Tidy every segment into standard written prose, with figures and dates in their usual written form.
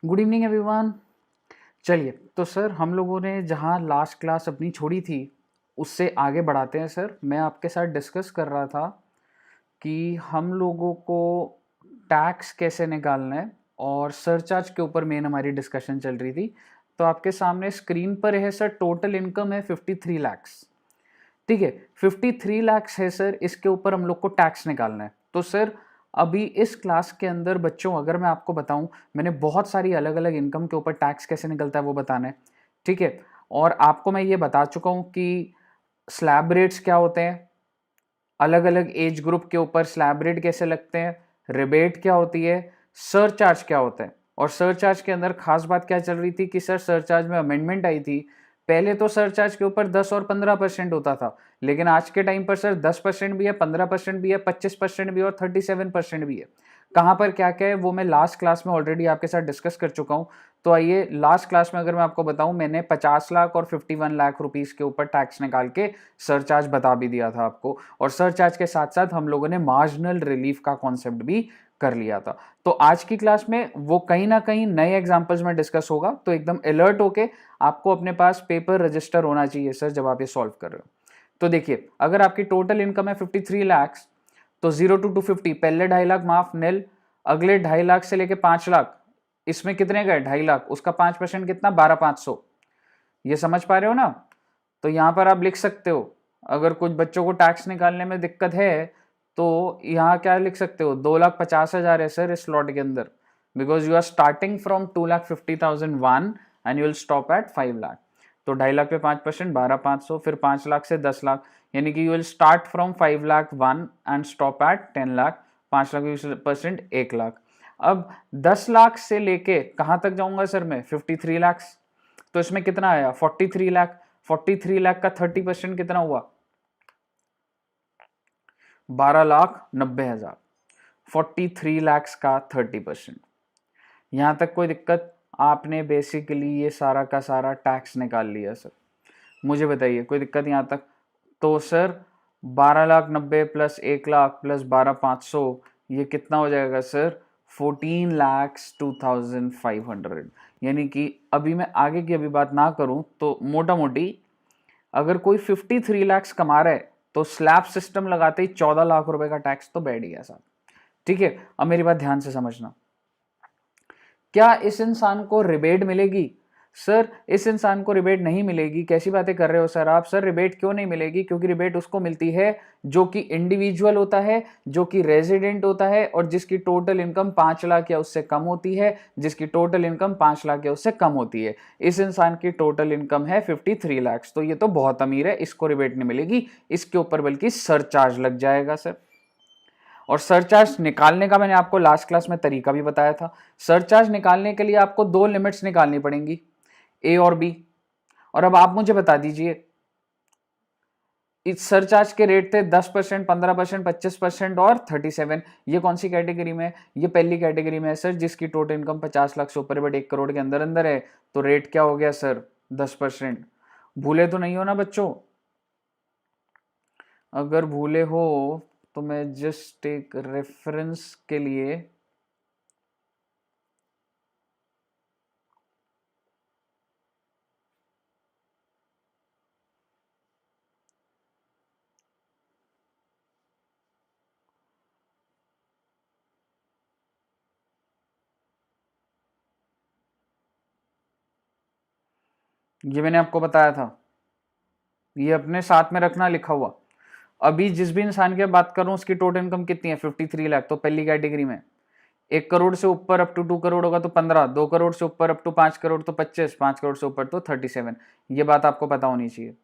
Good evening everyone. चलिए तो sir हम लोगों ने जहाँ लास्ट क्लास अपनी छोड़ी थी उससे आगे बढ़ाते हैं। सर मैं आपके साथ डिस्कस कर रहा था कि हम लोगों को टैक्स कैसे निकालना है और सरचार्ज के ऊपर मेन हमारी डिस्कशन चल रही थी। तो आपके सामने स्क्रीन पर है सर, टोटल इनकम है 53 लैक्स। ठीक है, 53 लैक्स है सर, इसके ऊपर हम लोग को टैक्स निकालना है। तो सर अभी इस क्लास के अंदर बच्चों अगर मैं आपको बताऊं, मैंने बहुत सारी अलग अलग इनकम के ऊपर टैक्स कैसे निकलता है वो बताना है। ठीक है, और आपको मैं ये बता चुका हूं कि स्लैब रेट्स क्या होते हैं, अलग अलग एज ग्रुप के ऊपर स्लैब रेट कैसे लगते हैं, रिबेट क्या होती है, सरचार्ज क्या होता है। और सरचार्ज के अंदर खास बात क्या चल रही थी कि सर सरचार्ज में अमेंडमेंट आई थी। पहले तो सरचार्ज के ऊपर 10 और 15% होता था, लेकिन आज के टाइम पर सर 10% भी है, 15% भी है, 25% भी है और 37% भी है। कहाँ पर क्या क्या है वो मैं लास्ट क्लास में ऑलरेडी आपके साथ डिस्कस कर चुका हूँ। तो आइए लास्ट क्लास में अगर मैं आपको बताऊं, मैंने 50 लाख और 51 लाख रुपीस के ऊपर टैक्स निकाल के सरचार्ज बता भी दिया था आपको। और सरचार्ज के साथ साथ हम लोगों ने मार्जिनल रिलीफ का कॉन्सेप्ट भी कर लिया था। तो आज की क्लास में वो कहीं ना कहीं नए एग्जांपल्स में डिस्कस होगा, तो एकदम अलर्ट होके आपको अपने पास पेपर रजिस्टर होना चाहिए सर जब आप ये सॉल्व कर रहे हो। तो देखिए, अगर आपकी टोटल इनकम है 53 लैक्स, तो 0 to 250 पहले 2.5 लाख माफ निल, अगले 2.5 लाख से लेके 5 लाख, इसमें कितने गए 2.5 लाख, उसका 5% कितना 12,500। ये समझ पा रहे हो ना? तो यहां पर आप लिख सकते हो, अगर कुछ बच्चों को टैक्स निकालने में दिक्कत है तो यहाँ क्या लिख सकते हो, 2,50,000 है सर इस स्लॉट के अंदर, because you are starting from 2,50,001 and you will stop at 5 lakh. तो 2.5 लाख पे 5%, 12,500, फिर 5 लाख से 10 लाख, यानी कि you will start from 5 lakh 1 and stop at 10 lakh. 5 lakh 20% 1 lakh. अब 10 लाख से लेके कहां तक जाऊंगा सर मैं, 53 लाख। तो इसमें कितना आया 43 लाख। 43 लाख का 30% कितना हुआ, 12,90,000। 43 लैक्स का 30%। यहां तक कोई दिक्कत? आपने बेसिकली ये सारा का सारा टैक्स निकाल लिया सर। मुझे बताइए कोई दिक्कत यहां तक? तो सर 12,90,000 प्लस 1 लाख प्लस 12,500, ये कितना हो जाएगा सर, 14,02,500। यानी कि अभी मैं आगे की अभी बात ना करूं तो मोटा मोटी अगर कोई 53 लाख कमा रहा है तो स्लैब सिस्टम लगाते ही 14 लाख रुपए का टैक्स तो बैठ गया साहब। ठीक है, अब मेरी बात ध्यान से समझना। क्या इस इंसान को रिबेट मिलेगी? सर इस इंसान को रिबेट नहीं मिलेगी। कैसी बातें कर रहे हो सर आप? सर रिबेट क्यों नहीं मिलेगी? क्योंकि रिबेट उसको मिलती है जो कि इंडिविजुअल होता है, जो कि रेजिडेंट होता है और जिसकी टोटल इनकम 5 लाख या उससे कम होती है, जिसकी टोटल इनकम 5 लाख या उससे कम होती है। इस इंसान की टोटल इनकम है 53 लाख, तो ये तो बहुत अमीर है, इसको रिबेट नहीं मिलेगी, इसके ऊपर बल्कि सरचार्ज लग जाएगा सर। और सरचार्ज निकालने का मैंने आपको लास्ट क्लास में तरीका भी बताया था। सरचार्ज निकालने के लिए आपको दो लिमिट्स निकालनी पड़ेंगी, ए और बी। और अब आप मुझे बता दीजिए, इस सरचार्ज के रेट थे 10%, 15%, 25% और 37। ये कौन सी कैटेगरी में? ये पहली कैटेगरी में है सर, जिसकी टोटल इनकम 50 लाख से ऊपर है बट 1 करोड़ के अंदर अंदर है। तो रेट क्या हो गया सर, 10%। भूले तो नहीं हो ना बच्चों? अगर भूले हो तो मैं जस्ट एक रेफरेंस के लिए ये मैंने आपको बताया था, ये अपने साथ में रखना लिखा हुआ। अभी जिस भी इंसान की बात कर रहा हूं उसकी टोटल इनकम कितनी है, 53 लाख। तो पहली कैटेगरी में 1 करोड़ से ऊपर अप टू 2 करोड़ होगा तो 15, 2 करोड़ से ऊपर अप टू 5 करोड़ तो 25, 5 करोड़ से ऊपर तो 37। ये बात आपको पता होनी चाहिए।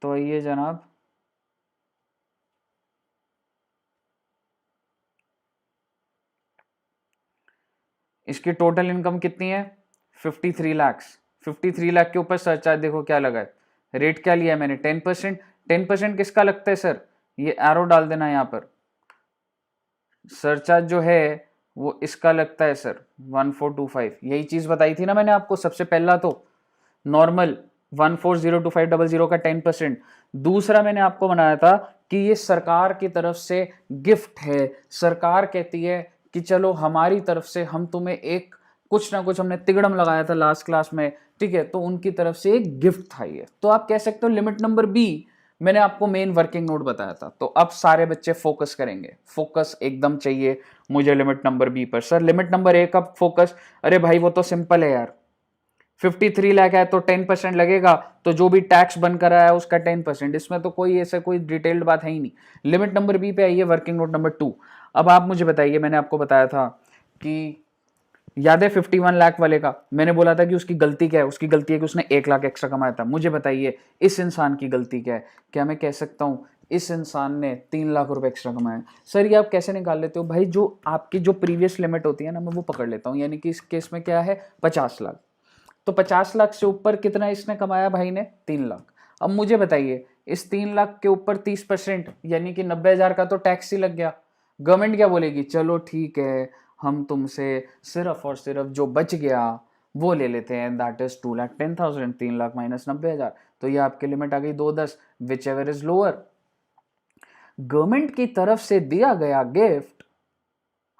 तो ये जनाब, इसकी टोटल इनकम कितनी है, 53 लैक्स। 53 लाख के ऊपर सरचार्ज देखो क्या लगा है, रेट क्या लिया है मैंने, 10%। 10% किसका लगता है सर, ये एरो डाल देना यहां पर। सरचार्ज जो है वो इसका लगता है सर 1425। यही चीज बताई थी ना मैंने आपको। सबसे पहला तो नॉर्मल 14,02,500 का 10%। दूसरा मैंने आपको बनाया था कि ये सरकार की तरफ से गिफ्ट है। सरकार कहती है कि चलो हमारी तरफ से हम तुम्हें एक कुछ ना कुछ हमने तिगड़म लगाया था लास्ट क्लास में, ठीक है, तो उनकी तरफ से एक गिफ्ट था ये। तो आप कह सकते हो लिमिट नंबर बी, मैंने आपको मेन वर्किंग नोट बताया था। तो अब सारे बच्चे फोकस करेंगे, फोकस एकदम चाहिए मुझे लिमिट नंबर बी पर। सर लिमिट नंबर ए का फोकस, अरे भाई वो तो सिंपल है यार, 53 लाख है तो 10% लगेगा, तो जो भी टैक्स बनकर आया उसका 10%, इसमें तो कोई ऐसा कोई डिटेल्ड बात है ही नहीं। लिमिट नंबर बी पे आइए, वर्किंग नोट नंबर 2। अब आप मुझे बताइए, मैंने आपको बताया था कि याद है 51 लाख वाले का, मैंने बोला था कि उसकी गलती क्या है, उसकी गलती है कि उसने 1 लाख एक्स्ट्रा कमाया था। मुझे बताइए इस इंसान की गलती क्या है? क्या मैं कह सकता हूं इस इंसान ने 3 लाख रुपए एक्स्ट्रा कमाए? सर ये आप कैसे निकाल लेते हो भाई? जो आपकी जो प्रीवियस लिमिट होती है ना, मैं वो पकड़ लेता हूं, यानी कि इस केस में क्या है 50 लाख, तो 50 लाख से ऊपर कितना इसने कमाया भाई ने? 3 लाख। अब मुझे बताइए इस 3 लाख के ऊपर 30% यानी कि 90,000 का तो टैक्स ही लग गया। गवर्नमेंट क्या बोलेगी? चलो ठीक है, हम तुमसे सिर्फ और सिर्फ जो बच गया वो ले लेते हैं, दैट इज 2,10,000, 3 लाख माइनस 90,000, तो ये आपकी लिमिट आ गई 210, which ever is lower. Government की तरफ से दिया गया गिफ्ट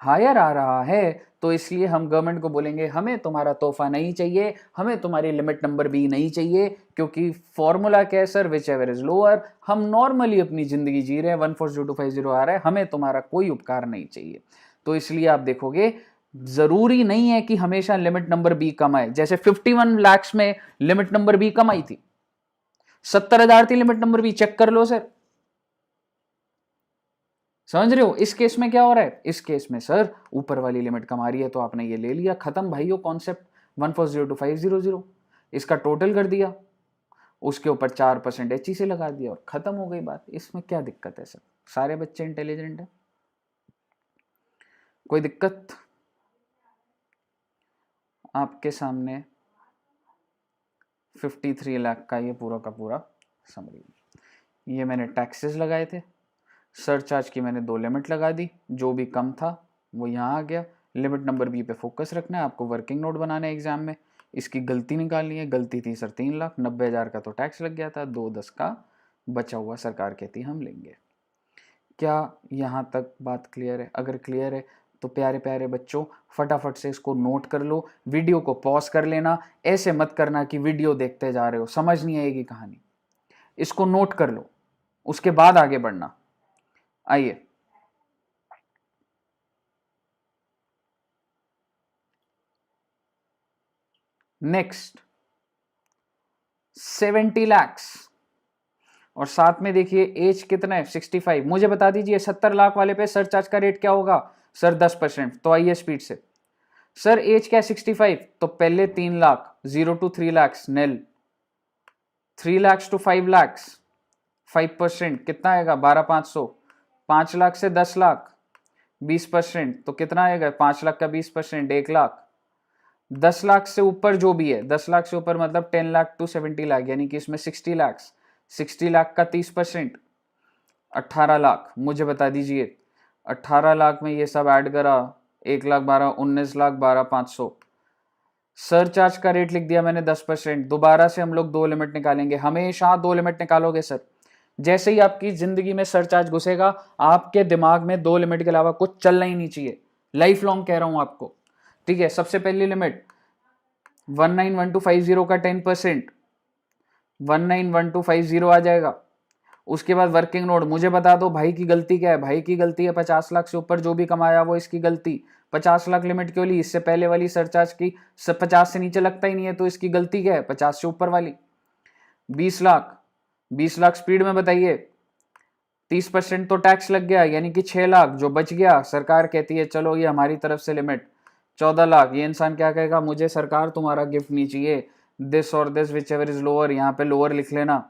हायर आ रहा है, तो इसलिए हम गवर्नमेंट को बोलेंगे हमें तुम्हारा तोहफा नहीं चाहिए, हमें तुम्हारी लिमिट नंबर बी नहीं चाहिए, क्योंकि फॉर्मूला क्या है sir? Which ever is lower. हम नॉर्मली अपनी जिंदगी जी रहे हैं, 140250 आ रहा है, हमें तुम्हारा कोई उपकार नहीं चाहिए। तो इसलिए आप देखोगे जरूरी नहीं है कि हमेशा लिमिट नंबर बी कम आए। जैसे 51 लाख में लिमिट नंबर बी कम आई थी, 70,000 थी लिमिट नंबर बी, चेक कर लो सर। समझ रहे हो इस केस में क्या हो रहा है? इस केस में सर ऊपर वाली लिमिट कम आ रही है, तो आपने ये ले लिया, खत्म भाइयों कॉन्सेप्ट। 140250, इसका टोटल कर दिया, उसके ऊपर 4% एच से लगा दिया और खत्म हो गई बात। इसमें क्या दिक्कत है सर? सारे बच्चे इंटेलिजेंट है, कोई दिक्कत? आपके सामने 53 लाख का ये पूरा का पूरा समरी। ये मैंने टैक्सेस लगाए थे, सरचार्ज की मैंने 2 लिमिट लगा दी, जो भी कम था वो यहाँ आ गया। लिमिट नंबर बी पे फोकस रखना है आपको, वर्किंग नोट बनाना है एग्जाम में। इसकी गलती निकालनी है, गलती थी सर 3 लाख, 90,000 का तो टैक्स लग गया था, 210 का बचा हुआ सरकार कहती हम लेंगे। क्या यहाँ तक बात क्लियर है? अगर क्लियर है तो प्यारे प्यारे बच्चों फटाफट से इसको नोट कर लो, वीडियो को पॉज कर लेना। ऐसे मत करना कि वीडियो देखते जा रहे हो, समझ नहीं आएगी कहानी। इसको नोट कर लो, उसके बाद आगे बढ़ना। आइए नेक्स्ट, 70 लाख, और साथ में देखिए एज कितना है 65। मुझे बता दीजिए 70 लाख वाले पे सरचार्ज का रेट क्या होगा? सर 10%। तो आइए स्पीड से, सर एज क्या है 65, तो पहले 3 lakh, 0 to 3 lakh nail, 3 lakh to 5 lakh 5% कितना आएगा? 12,500। 5 लाख से 10 लाख 20%, तो कितना आएगा? 5 लाख का 20%, 1 लाख। 10 लाख से ऊपर जो भी है, 10 लाख से ऊपर मतलब 10 लाख to 70 लाख, यानी कि इसमें 60 लाख, 60 लाख का 30%, 18 लाख। मुझे बता दीजिए 18 लाख में ये सब ऐड करा, 1,12,000, 19,12,500। सरचार्ज का रेट लिख दिया मैंने 10%। दोबारा से हम लोग 2 लिमिट निकालेंगे, हमेशा 2 लिमिट निकालोगे सर। जैसे ही आपकी जिंदगी में सरचार्ज घुसेगा, आपके दिमाग में 2 लिमिट के अलावा कुछ चलना ही नहीं चाहिए, लाइफ लॉन्ग कह रहा हूं आपको, ठीक है। सबसे पहली लिमिट 191250 का 10%, 191250 आ जाएगा। उसके बाद वर्किंग नोट, मुझे बता दो भाई की गलती क्या है? भाई की गलती है 50 लाख से ऊपर जो भी कमाया वो इसकी गलती। 50 लाख लिमिट क्यों ली? इससे पहले वाली सरचार्ज की 50 से नीचे लगता ही नहीं है, तो इसकी गलती क्या है? 50 से ऊपर वाली। 20 लाख, 20 लाख स्पीड में बताइए, 30% तो टैक्स लग गया, यानी कि 6 लाख जो बच गया, सरकार कहती है चलो ये हमारी तरफ से लिमिट 14 लाख। ये इंसान क्या कहेगा? मुझे सरकार तुम्हारा गिफ्ट नहीं चाहिए, दिस और this whichever is lower, यहाँ पे लोअर लिख लेना।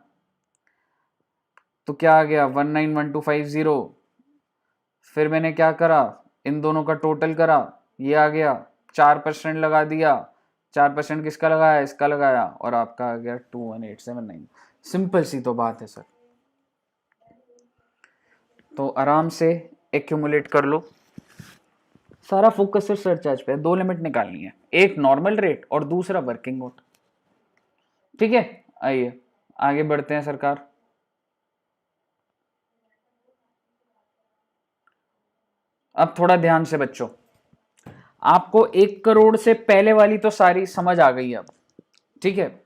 तो क्या आ गया? 191250। फिर मैंने क्या करा? इन दोनों का टोटल करा, ये आ गया, 4% लगा दिया। 4% किसका लगाया? इसका लगाया, और आपका आ गया 21879। सिंपल सी तो बात है सर। तो आराम से एक्यूमुलेट कर लो, सारा फोकस सिर्फ सरचार्ज पे है। 2 लिमिट निकालनी है, एक नॉर्मल रेट और दूसरा वर्किंग नोट, ठीक है। आइए आगे बढ़ते हैं सरकार। अब थोड़ा ध्यान से बच्चों, आपको 1 करोड़ से पहले वाली तो सारी समझ आ गई अब, ठीक है।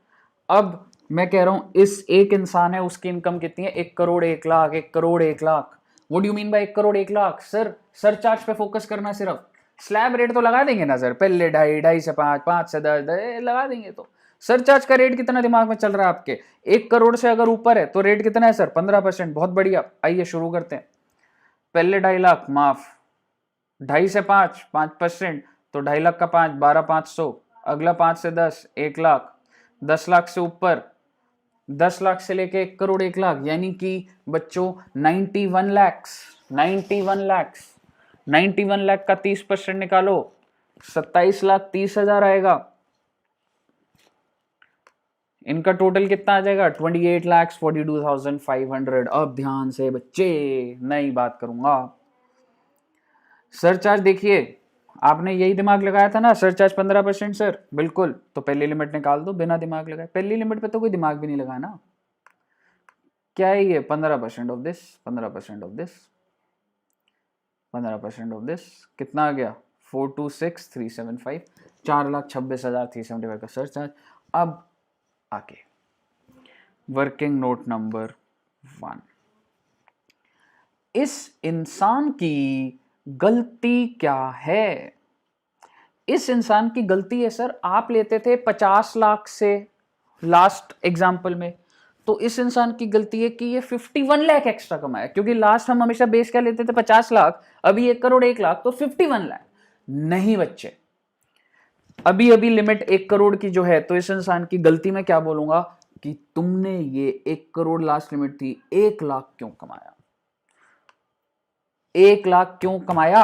अब मैं कह रहा हूं इस एक इंसान है, उसकी इनकम कितनी है? 1 crore 1 lakh, 1 crore 1 lakh. What do you mean by 1 crore 1 lakh? Sir surcharge पे फोकस करना, सिर्फ स्लैब रेट तो लगा देंगे ना सर, पहले 2.5, 2.5 से 5, 5 से 10, लगा देंगे। तो सरचार्ज का रेट कितना दिमाग में चल रहा है आपके? 1 करोड़ से अगर ऊपर है तो रेट कितना है सर? 15%। बहुत बढ़िया, आइए शुरू करते हैं। पहले 2.5 लाख माफ, 2.5 से 5, 5%, तो 2.5 लाख का 5, 12,500। अगला 5 से 10, 1 लाख। 10 लाख से ऊपर, 10 लाख से लेके 1 करोड़ 1 लाख, यानी कि बच्चों 91 लैक्स, 91 लैक्स। 91 लाख का 30% निकालो, 27,30,000 आएगा। इनका टोटल कितना आ जाएगा? 28,42,500। अब ध्यान से बच्चे, नई बात करूंगा। सरचार्ज देखिए, आपने यही दिमाग लगाया था ना, सरचार्ज 15% सर, बिल्कुल। तो पहली लिमिट निकाल दो बिना दिमाग लगाए। पहली लिमिट पे तो कोई दिमाग भी नहीं लगाया ना। क्या है ये? 15% of this, 15% of this, 15% of this, कितना आ गया? 426,375, 4,26,375 का सरचार्ज। अब आके वर्किंग नोट नंबर 1, इस इंसान की गलती क्या है? इस इंसान की गलती है सर, आप लेते थे 50 लाख से लास्ट एग्जाम्पल में, तो इस इंसान की गलती है कि ये 51 लाख एक्स्ट्रा कमाया, क्योंकि लास्ट हम हमेशा बेस क्या लेते थे? 50 लाख। अभी 1 करोड़ 1 लाख, तो 51 लाख। नहीं बच्चे, अभी अभी लिमिट 1 करोड़ की जो है, तो इस इंसान की गलती में क्या बोलूंगा कि तुमने ये 1 करोड़ लास्ट लिमिट थी, 1 लाख क्यों कमाया? 1 लाख क्यों कमाया?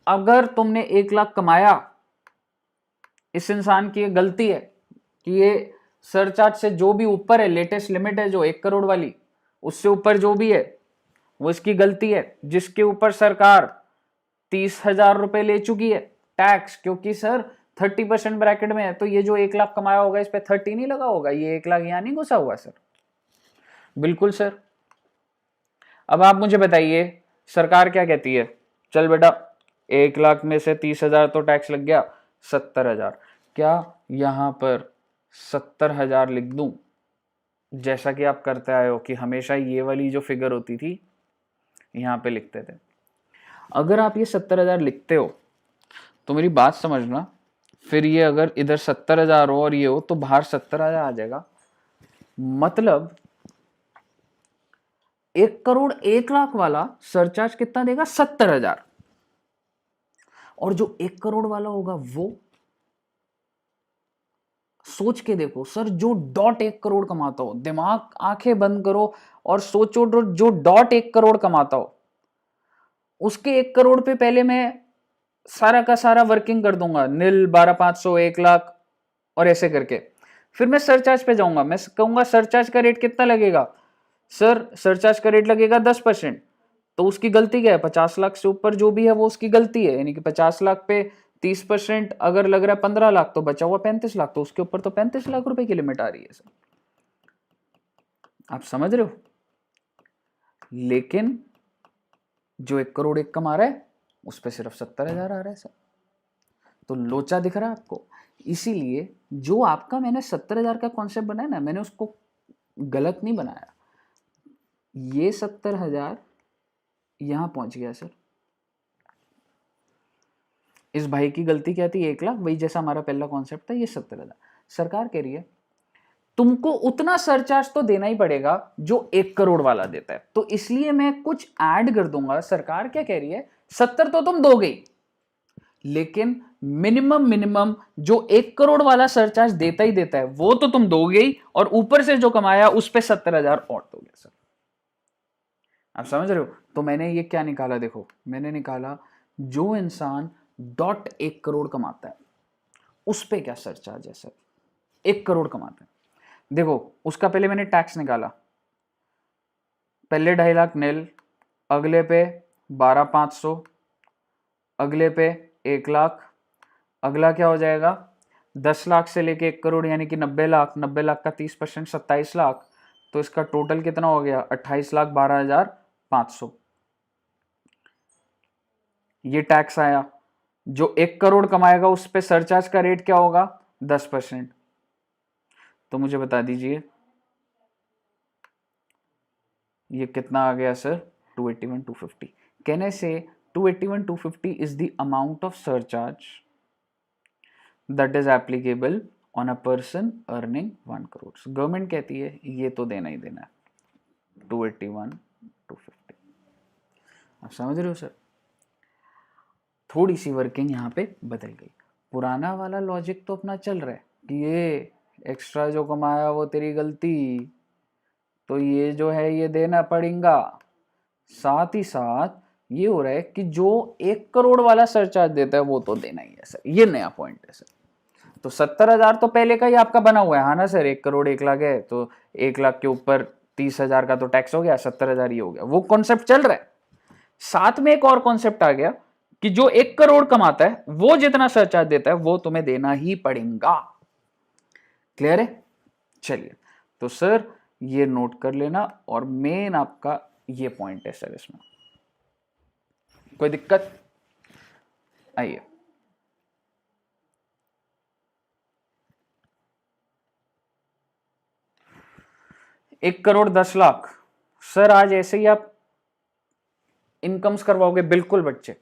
अगर तुमने 1 लाख कमाया, इस इंसान की गलती है कि ये सरचार्ज से जो भी ऊपर है, लेटेस्ट लिमिट है जो 1 करोड़ वाली, उससे ऊपर जो भी है वो इसकी गलती है, जिसके ऊपर सरकार 30,000 रुपए ले चुकी है टैक्स, क्योंकि सर 30% ब्रैकेट में है, तो ये जो 1 लाख कमाया होगा इस पे 30 नहीं लगा होगा, ये 1 लाख यहां नहीं घुसा हुआ सर। बिल्कुल सर। अब आप मुझे बताइए, सरकार क्या कहती है? चल बेटा, 1 लाख में से 30,000 तो टैक्स लग गया, 70,000। क्या यहां पर 70,000 लिख दूं, जैसा कि आप करते आए हो कि हमेशा ये वाली जो फिगर होती थी यहां पे लिखते थे? अगर आप ये 70,000 लिखते हो तो मेरी बात समझना, फिर ये अगर इधर 70,000 हो और ये हो तो बाहर 70,000 आ जाएगा। मतलब 1 करोड़ 1 लाख वाला सरचार्ज कितना देगा? 70,000। और जो 1 करोड़ वाला होगा वो, सोच के देखो सर, जो डॉट 1 करोड़ कमाता हो, दिमाग आंखें बंद करो और सोचो, जो डॉट 1 करोड़ कमाता हो, उसके 1 करोड़ पे पहले मैं सारा का सारा वर्किंग कर दूंगा, नील, 12,500, 1 लाख और ऐसे करके। फिर मैं सरचार्ज पे जाऊंगा, मैं कहूंगा सरचार्ज का रेट कितना लगेगा? सर सरचार्ज का रेट लगेगा 10%। तो उसकी गलती क्या है? 50 लाख से ऊपर जो भी है वो उसकी गलती है, यानी कि 50 लाख पे 30% अगर लग रहा है 15 लाख, तो बचा हुआ 35 लाख, तो उसके ऊपर तो 35 लाख रुपए की लिमिट आ रही है सर। आप समझ रहे हो? लेकिन जो 1 करोड़ 1 कमा रहा है उस पर सिर्फ 70,000 आ रहा है सर। तो लोचा दिख रहा है आपको? इसीलिए जो आपका मैंने 70,000 का कॉन्सेप्ट बनाया ना, मैंने उसको गलत नहीं बनाया। ये 70,000 यहां पहुंच गया सर। इस भाई की गलती क्या थी? 1 लाख, वही जैसा हमारा पहला कॉन्सेप्ट था। ये 70,000 सरकार कह रही है तुमको उतना सरचार्ज तो देना ही पड़ेगा जो 1 करोड़ वाला देता है, तो इसलिए मैं कुछ ऐड कर दूंगा। सरकार क्या कह रही है? 70 तो तुम दोगे, लेकिन मिनिमम मिनिमम जो 1 करोड़ वाला सरचार्ज देता ही देता है वो तो तुम दोगे ही, और ऊपर से जो कमाया उस पर 70,000 और दोगे सर। आप समझ रहे हो? तो मैंने ये क्या निकाला? देखो, मैंने निकाला जो इंसान डॉट 1 करोड़ कमाता है उस पे क्या सरचार्ज है सर। 1 करोड़ कमाता है, देखो उसका पहले मैंने टैक्स निकाला, पहले 2.5 लाख नील, अगले पे 12,500, अगले पे 1 लाख, अगला क्या हो जाएगा? 10 लाख से लेके 1 करोड़, यानी कि 90 लाख। 90 लाख का 30% 27 लाख, तो इसका टोटल कितना हो गया? 28,12,500। ये टैक्स आया, जो 1 करोड़ कमाएगा उस पे सरचार्ज का रेट क्या होगा, 10%। तो मुझे बता दीजिए ये कितना आ गया सर, 281 250। कहने से 281 250 is the amount of surcharge that is applicable on a person earning 1 crore। Government कहती है ये तो देना ही देना है, 281 250। आप समझ रहे हो सर, थोड़ी सी वर्किंग यहाँ पे बदल गई। पुराना वाला लॉजिक तो अपना चल रहा है कि ये एक्स्ट्रा जो कमाया वो तेरी गलती, तो ये जो है ये देना पड़ेगा। साथ ही साथ ये हो रहा है कि जो 1 करोड़ वाला सरचार्ज देता है वो तो देना ही है सर, ये नया पॉइंट है सर। तो 70,000 तो पहले का ही आपका बना हुआ है, हाँ ना सर, 1 करोड़ 1 लाख है तो 1 लाख के ऊपर 30,000 का तो टैक्स हो गया, 70,000 ही हो गया, वो कॉन्सेप्ट चल रहा है। साथ में एक और कॉन्सेप्ट आ गया कि जो 1 करोड़ कमाता है वो जितना सरचार्ज देता है वो तुम्हें देना ही पड़ेगा। क्लियर है? चलिए, तो सर ये नोट कर लेना, और मेन आपका ये पॉइंट है सर, इसमें कोई दिक्कत? आइए, एक करोड़ 10 लाख सर, आज ऐसे ही आप इनकम्स करवाओगे बिल्कुल बच्चे,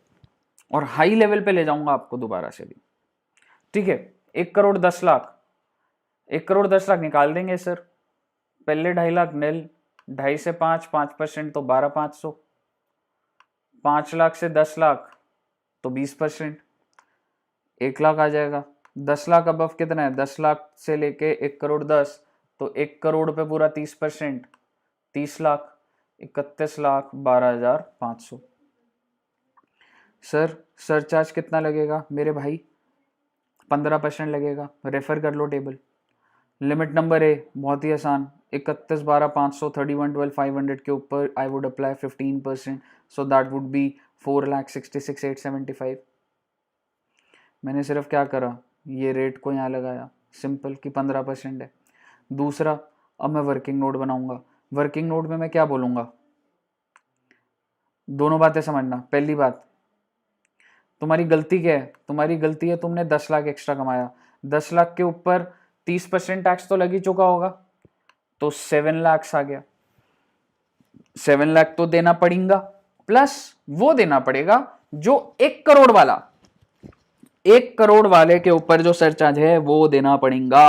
और हाई लेवल पे ले जाऊंगा आपको दोबारा से भी, ठीक है। 1 करोड़ 10 लाख, 1 करोड़ 10 लाख निकाल देंगे सर, पहले 2.5 लाख नील, 2.5 से 5, 5% तो 12,500, 5 लाख से 10 लाख तो 20%, 1 लाख आ जाएगा। 10 लाख अबव कितना है, 10 लाख से लेके 1 करोड़ 10, तो 1 करोड़ पे पूरा 30%, 30 लाख, 31 लाख 12,500। सर सरचार्ज कितना लगेगा मेरे भाई, 15% लगेगा, रेफर कर लो टेबल। लिमिट नंबर ए बहुत ही आसान, 31,12,500, 31,12,500 के ऊपर I would apply 15%, so that would be 4,66,875। मैंने सिर्फ क्या करा, ये रेट को यहाँ लगाया, सिंपल कि 15% है। दूसरा, अब मैं वर्किंग नोट बनाऊंगा। वर्किंग नोट में मैं क्या बोलूंगा, दोनों बातें समझना। पहली बात, तुम्हारी गलती क्या है, तुम्हारी गलती है तुमने 10 लाख एक्स्ट्रा कमाया, 10 लाख के ऊपर 30% टैक्स तो लग ही चुका होगा, तो 7 लाख आ गया। 7 लाख तो देना पड़ेगा, प्लस वो देना पड़ेगा जो 1 करोड़ वाला, 1 करोड़ वाले के ऊपर जो सरचार्ज है वो देना पड़ेगा।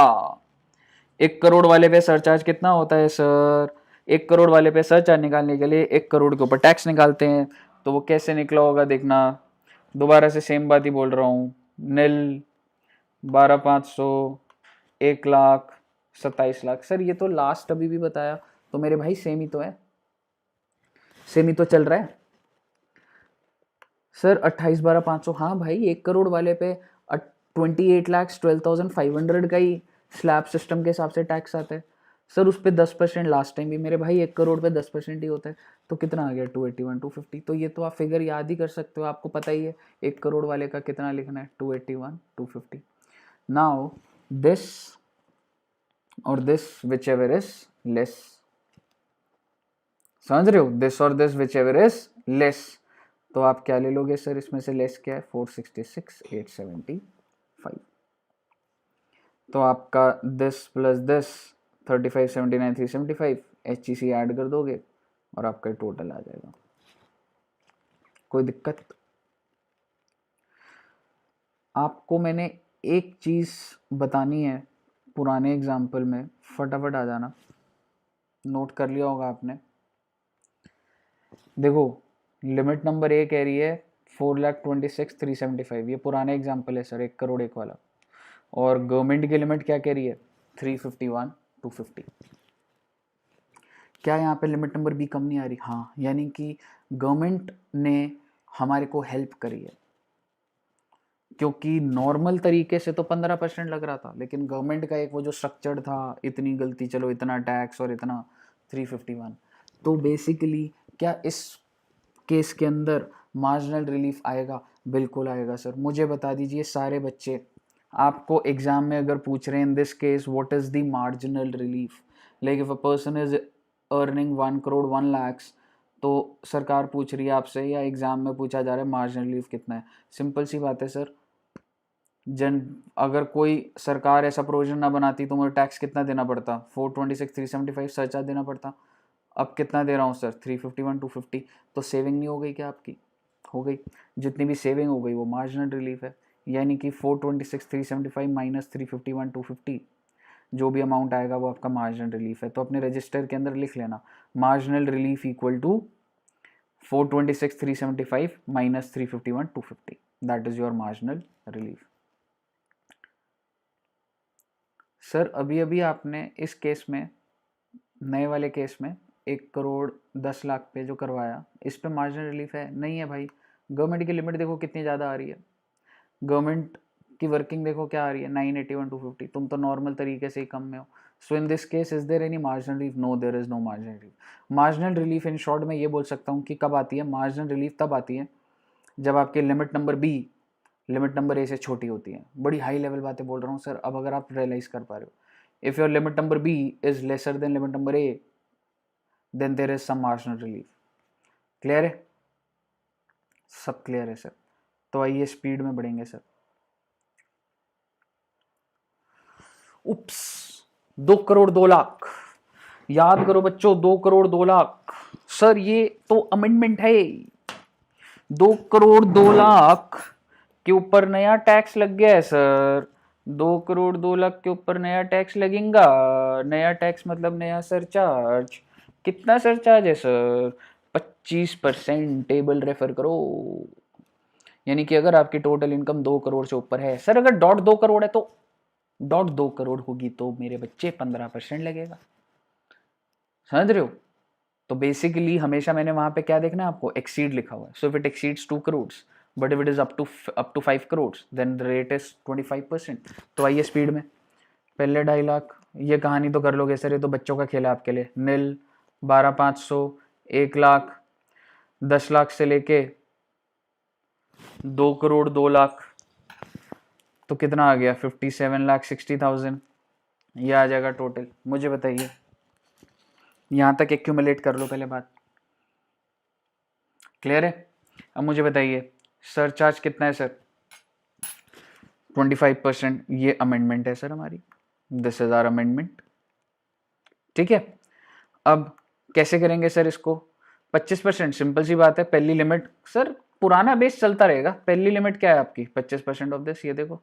1 करोड़ वाले पे सरचार्ज कितना होता है सर, 1 करोड़ वाले पे सरचार्ज निकालने के लिए 1 करोड़ के ऊपर टैक्स निकालते हैं, तो वो कैसे निकला होगा देखना। दोबारा से सेम बात ही बोल रहा हूँ, नील, 12,500, 1 लाख, 27 लाख। सर ये तो लास्ट अभी भी बताया, तो मेरे भाई सेम ही तो है, सेम ही तो चल रहा है सर। 28,12,500, हाँ भाई 1 करोड़ वाले पे 28 लाख 12,500 का ही स्लैब सिस्टम के हिसाब से टैक्स आता है सर। उस पर 10% लास्ट टाइम भी मेरे भाई 1 करोड़ पे 10% ही होता है, तो कितना आ गया 281 250। तो ये तो आप फिगर याद ही कर सकते हो, आपको पता ही है 1 करोड़ वाले का कितना लिखना है, 281 250। नाउ दिस और this whichever is less, समझ रहे हो, दिस और this whichever is less, तो आप क्या ले लोगे सर, इसमें से लेस क्या है, 466,875। तो आपका this plus this 35,79,375, HEC add कर दोगे और आपका टोटल आ जाएगा। कोई दिक्कत? आपको मैंने एक चीज बतानी है, पुराने एग्जाम्पल में फटाफट आ जाना, नोट कर लिया होगा आपने। देखो लिमिट नंबर ए कह रही है 4,26,375, ये पुराने एग्जाम्पल है सर, 1 करोड़ 1 वाला। और गवर्नमेंट की लिमिट क्या कह रही है, 351 250। क्या यहाँ पे लिमिट नंबर बी कम नहीं आ रही? हाँ, यानी कि गवर्नमेंट ने हमारे को हेल्प करी है, क्योंकि नॉर्मल तरीके से तो 15% लग रहा था, लेकिन गवर्नमेंट का एक वो जो स्ट्रक्चर था, इतनी गलती, चलो इतना टैक्स और इतना 351। तो बेसिकली क्या इस केस के अंदर मार्जिनल रिलीफ आएगा? बिल्कुल आएगा सर। मुझे बता दीजिए सारे बच्चे, आपको एग्जाम में अगर पूछ रहे हैं इन this case what is the marginal relief, like if a person is earning 1 crore 1 lakhs, तो सरकार पूछ रही है आपसे या एग्जाम में पूछा जा रहा है मार्जिनल रिलीफ कितना है, सिंपल सी बात है सर, अगर कोई सरकार ऐसा प्रोविजन ना बनाती तो मुझे टैक्स कितना देना पड़ता, 426 375 सरचार्ज देना पड़ता। अब कितना दे रहा हूँ सर, 351 250। तो सेविंग नहीं हो गई क्या आपकी? हो गई। जितनी भी सेविंग हो गई वो मार्जिनल रिलीफ है। यानी कि 426 375 माइनस 351 250, जो भी अमाउंट आएगा वो आपका मार्जिनल रिलीफ है। तो अपने रजिस्टर के अंदर लिख लेना, marginal relief equal to 426 375 minus 351 250, that is your marginal relief. Sir अभी अभी आपने इस केस में, नए वाले केस में 1,10,00,000 पे जो करवाया, इस पे मार्जिनल रिलीफ है? नहीं है भाई। गवर्नमेंट की लिमिट देखो कितनी ज़्यादा आ रही है, गवर्नमेंट की वर्किंग देखो क्या आ रही है, 981 250। तुम तो नॉर्मल तरीके से ही कम में हो। So in this case is there any marginal relief? No, there is no marginal relief. Marginal relief in short में ये बोल सकता हूँ कि कब आती है मार्जिनल रिलीफ? तब आती है जब आपकी limit number B limit number A से छोटी होती है। बड़ी हाई लेवल बातें बोल रहा हूँ सर, अब अगर आप रियलाइज कर पा रहे हो, if your limit number B is lesser than limit number A, then there is some marginal relief. Clear है? सब क्लियर है सर? तो आइए स्पीड में बढ़ेंगे सर। उप्स, 2,02,00,000, याद करो बच्चों, 2,02,00,000। सर ये तो अमेंडमेंट है, 2,02,00,000 के ऊपर नया टैक्स लग गया है सर। 2,02,00,000 के ऊपर नया टैक्स लगेगा। नया टैक्स मतलब नया सरचार्ज। कितना सरचार्ज है सर? 25%। टेबल रेफर करो। यानी कि अगर आपकी टोटल इनकम 2 करोड़ से ऊपर है, सर अगर 2.2 करोड़ है तो 2.2 करोड़ होगी तो मेरे बच्चे 15% लगेगा। समझ रहे हो? तो बेसिकली हमेशा मैंने वहां पे क्या देखना है आपको, एक्सीड लिखा हुआ है। So if it exceeds 2 crore, but if it is up to 5 crore, then the rate is 25%। तो आइए स्पीड में। पहले 2.5 लाख, ये कहानी तो कर लोगे सर, ये तो बच्चों का खेल है आपके लिए। नील, 12,500, 1 लाख, 10 लाख से लेके 2,02,00,000, तो कितना आ गया? 57,60,000। ये आ जाएगा टोटल। मुझे बताइए, यहां तक एक्यूमुलेट कर लो पहले बात। क्लियर है? अब मुझे बताइए सरचार्ज कितना है सर? 25%। ये अमेंडमेंट है सर हमारी, दिस इज आवर अमेंडमेंट। ठीक है, अब कैसे करेंगे सर इसको? 25%, सिंपल सी बात है। पहली लिमिट सर, पुराना बेस चलता रहेगा। पहली लिमिट क्या है आपकी? 25% ऑफ दिस, ये देखो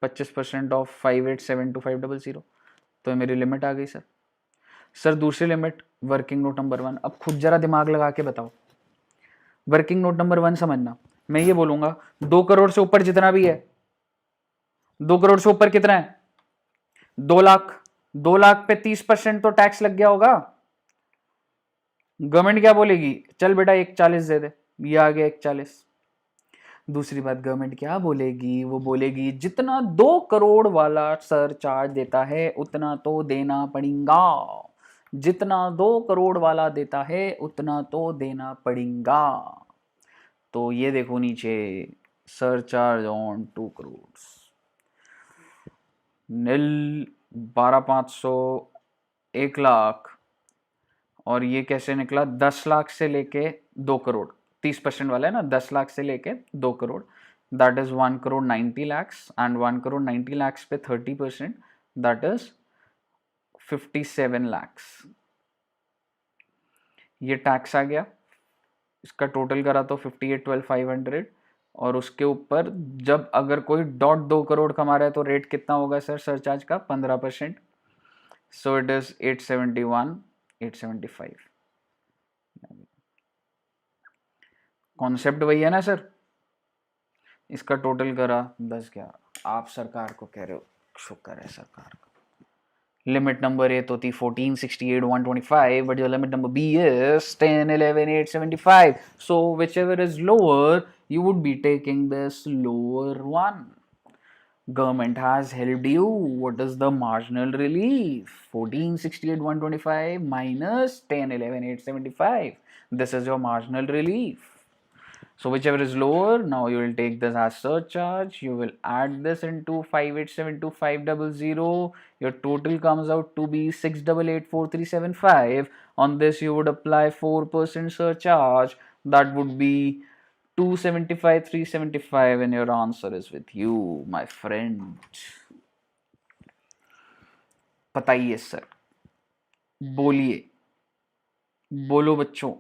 25% ऑफ 5872500, तो मेरी लिमिट आ गई सर। सर दूसरी लिमिट, वर्किंग नोट नंबर 1। अब खुद जरा दिमाग लगा के बताओ, वर्किंग नोट नंबर 1 समझना। मैं ये बोलूंगा 2 करोड़ से ऊपर जितना भी है, 2 करोड़ से ऊपर कितना है? 2 लाख। 2 लाख पे 30% तो टैक्स लग गया होगा। गवर्नमेंट क्या बोलेगी? चल बेटा 1,40 दे दे, ये आ गया 1,40। दूसरी बात गवर्नमेंट क्या बोलेगी? वो बोलेगी जितना 2 करोड़ वाला सर चार्ज देता है उतना तो देना पड़ेगा। जितना 2 करोड़ वाला देता है उतना तो देना पड़ेगा। तो ये देखो नीचे, सर चार्ज ऑन 2 करोड़, नील, 12,500, 1 लाख, और ये कैसे निकला? 10 लाख से लेके 2 करोड़, 30% वाला है ना, 10 लाख से लेके 2 करोड़, दैट इज 1,90,00,000, एंड 1,90,00,000 पे 30%, दैट इज 57 लाख। ये टैक्स आ गया, इसका टोटल करा तो 58,12,500। और उसके ऊपर जब अगर कोई 2.2 करोड़ कमा रहा है तो रेट कितना होगा सर सरचार्ज का? 15%। So it is 871 875। कॉन्सेप्ट वही है ना सर? इसका टोटल करा 10,11। आप सरकार को कह रहे हो, शुक्र है सरकार का। लिमिट नंबर ए तो थी 1468 125, but your limit number B is 10 11 875. So whichever is lower, you would be taking this lower one. Government has helped you. What is the marginal relief? 1468 125 minus 10 11 875. This is your marginal relief. So whichever is lower, now you will take this as surcharge. You will add this into 5872500. Your total comes out to be 6884375. On this, you would apply 4% surcharge. That would be 275,375, and your answer is with you, my friend. बताइए sir, बोलिए, बोलो बच्चों,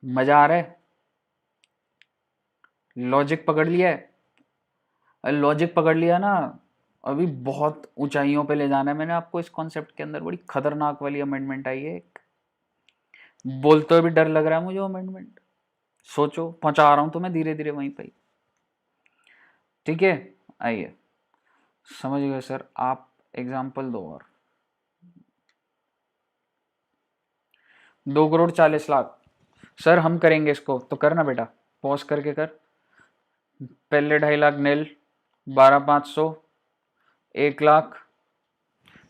मजा आ रहा है? Logic पकड़ लिया है? लॉजिक पकड़ लिया ना? अभी बहुत ऊंचाइयों पे ले जाना है मैंने आपको इस कॉन्सेप्ट के अंदर। बड़ी खतरनाक वाली अमेंडमेंट आई है एक। बोलते हुए भी डर लग रहा है मुझे अमेंडमेंट। सोचो, पहुंचा रहा हूं तुम्हें धीरे धीरे वहीं पे। ठीक है, आइए, समझ गए सर? आप एग्जाम्पल दो और। 2,40,00,000 सर हम करेंगे इसको, तो करना बेटा, पॉज करके कर। पहले 2.5 लाख नील, 12,500, 1,00,000,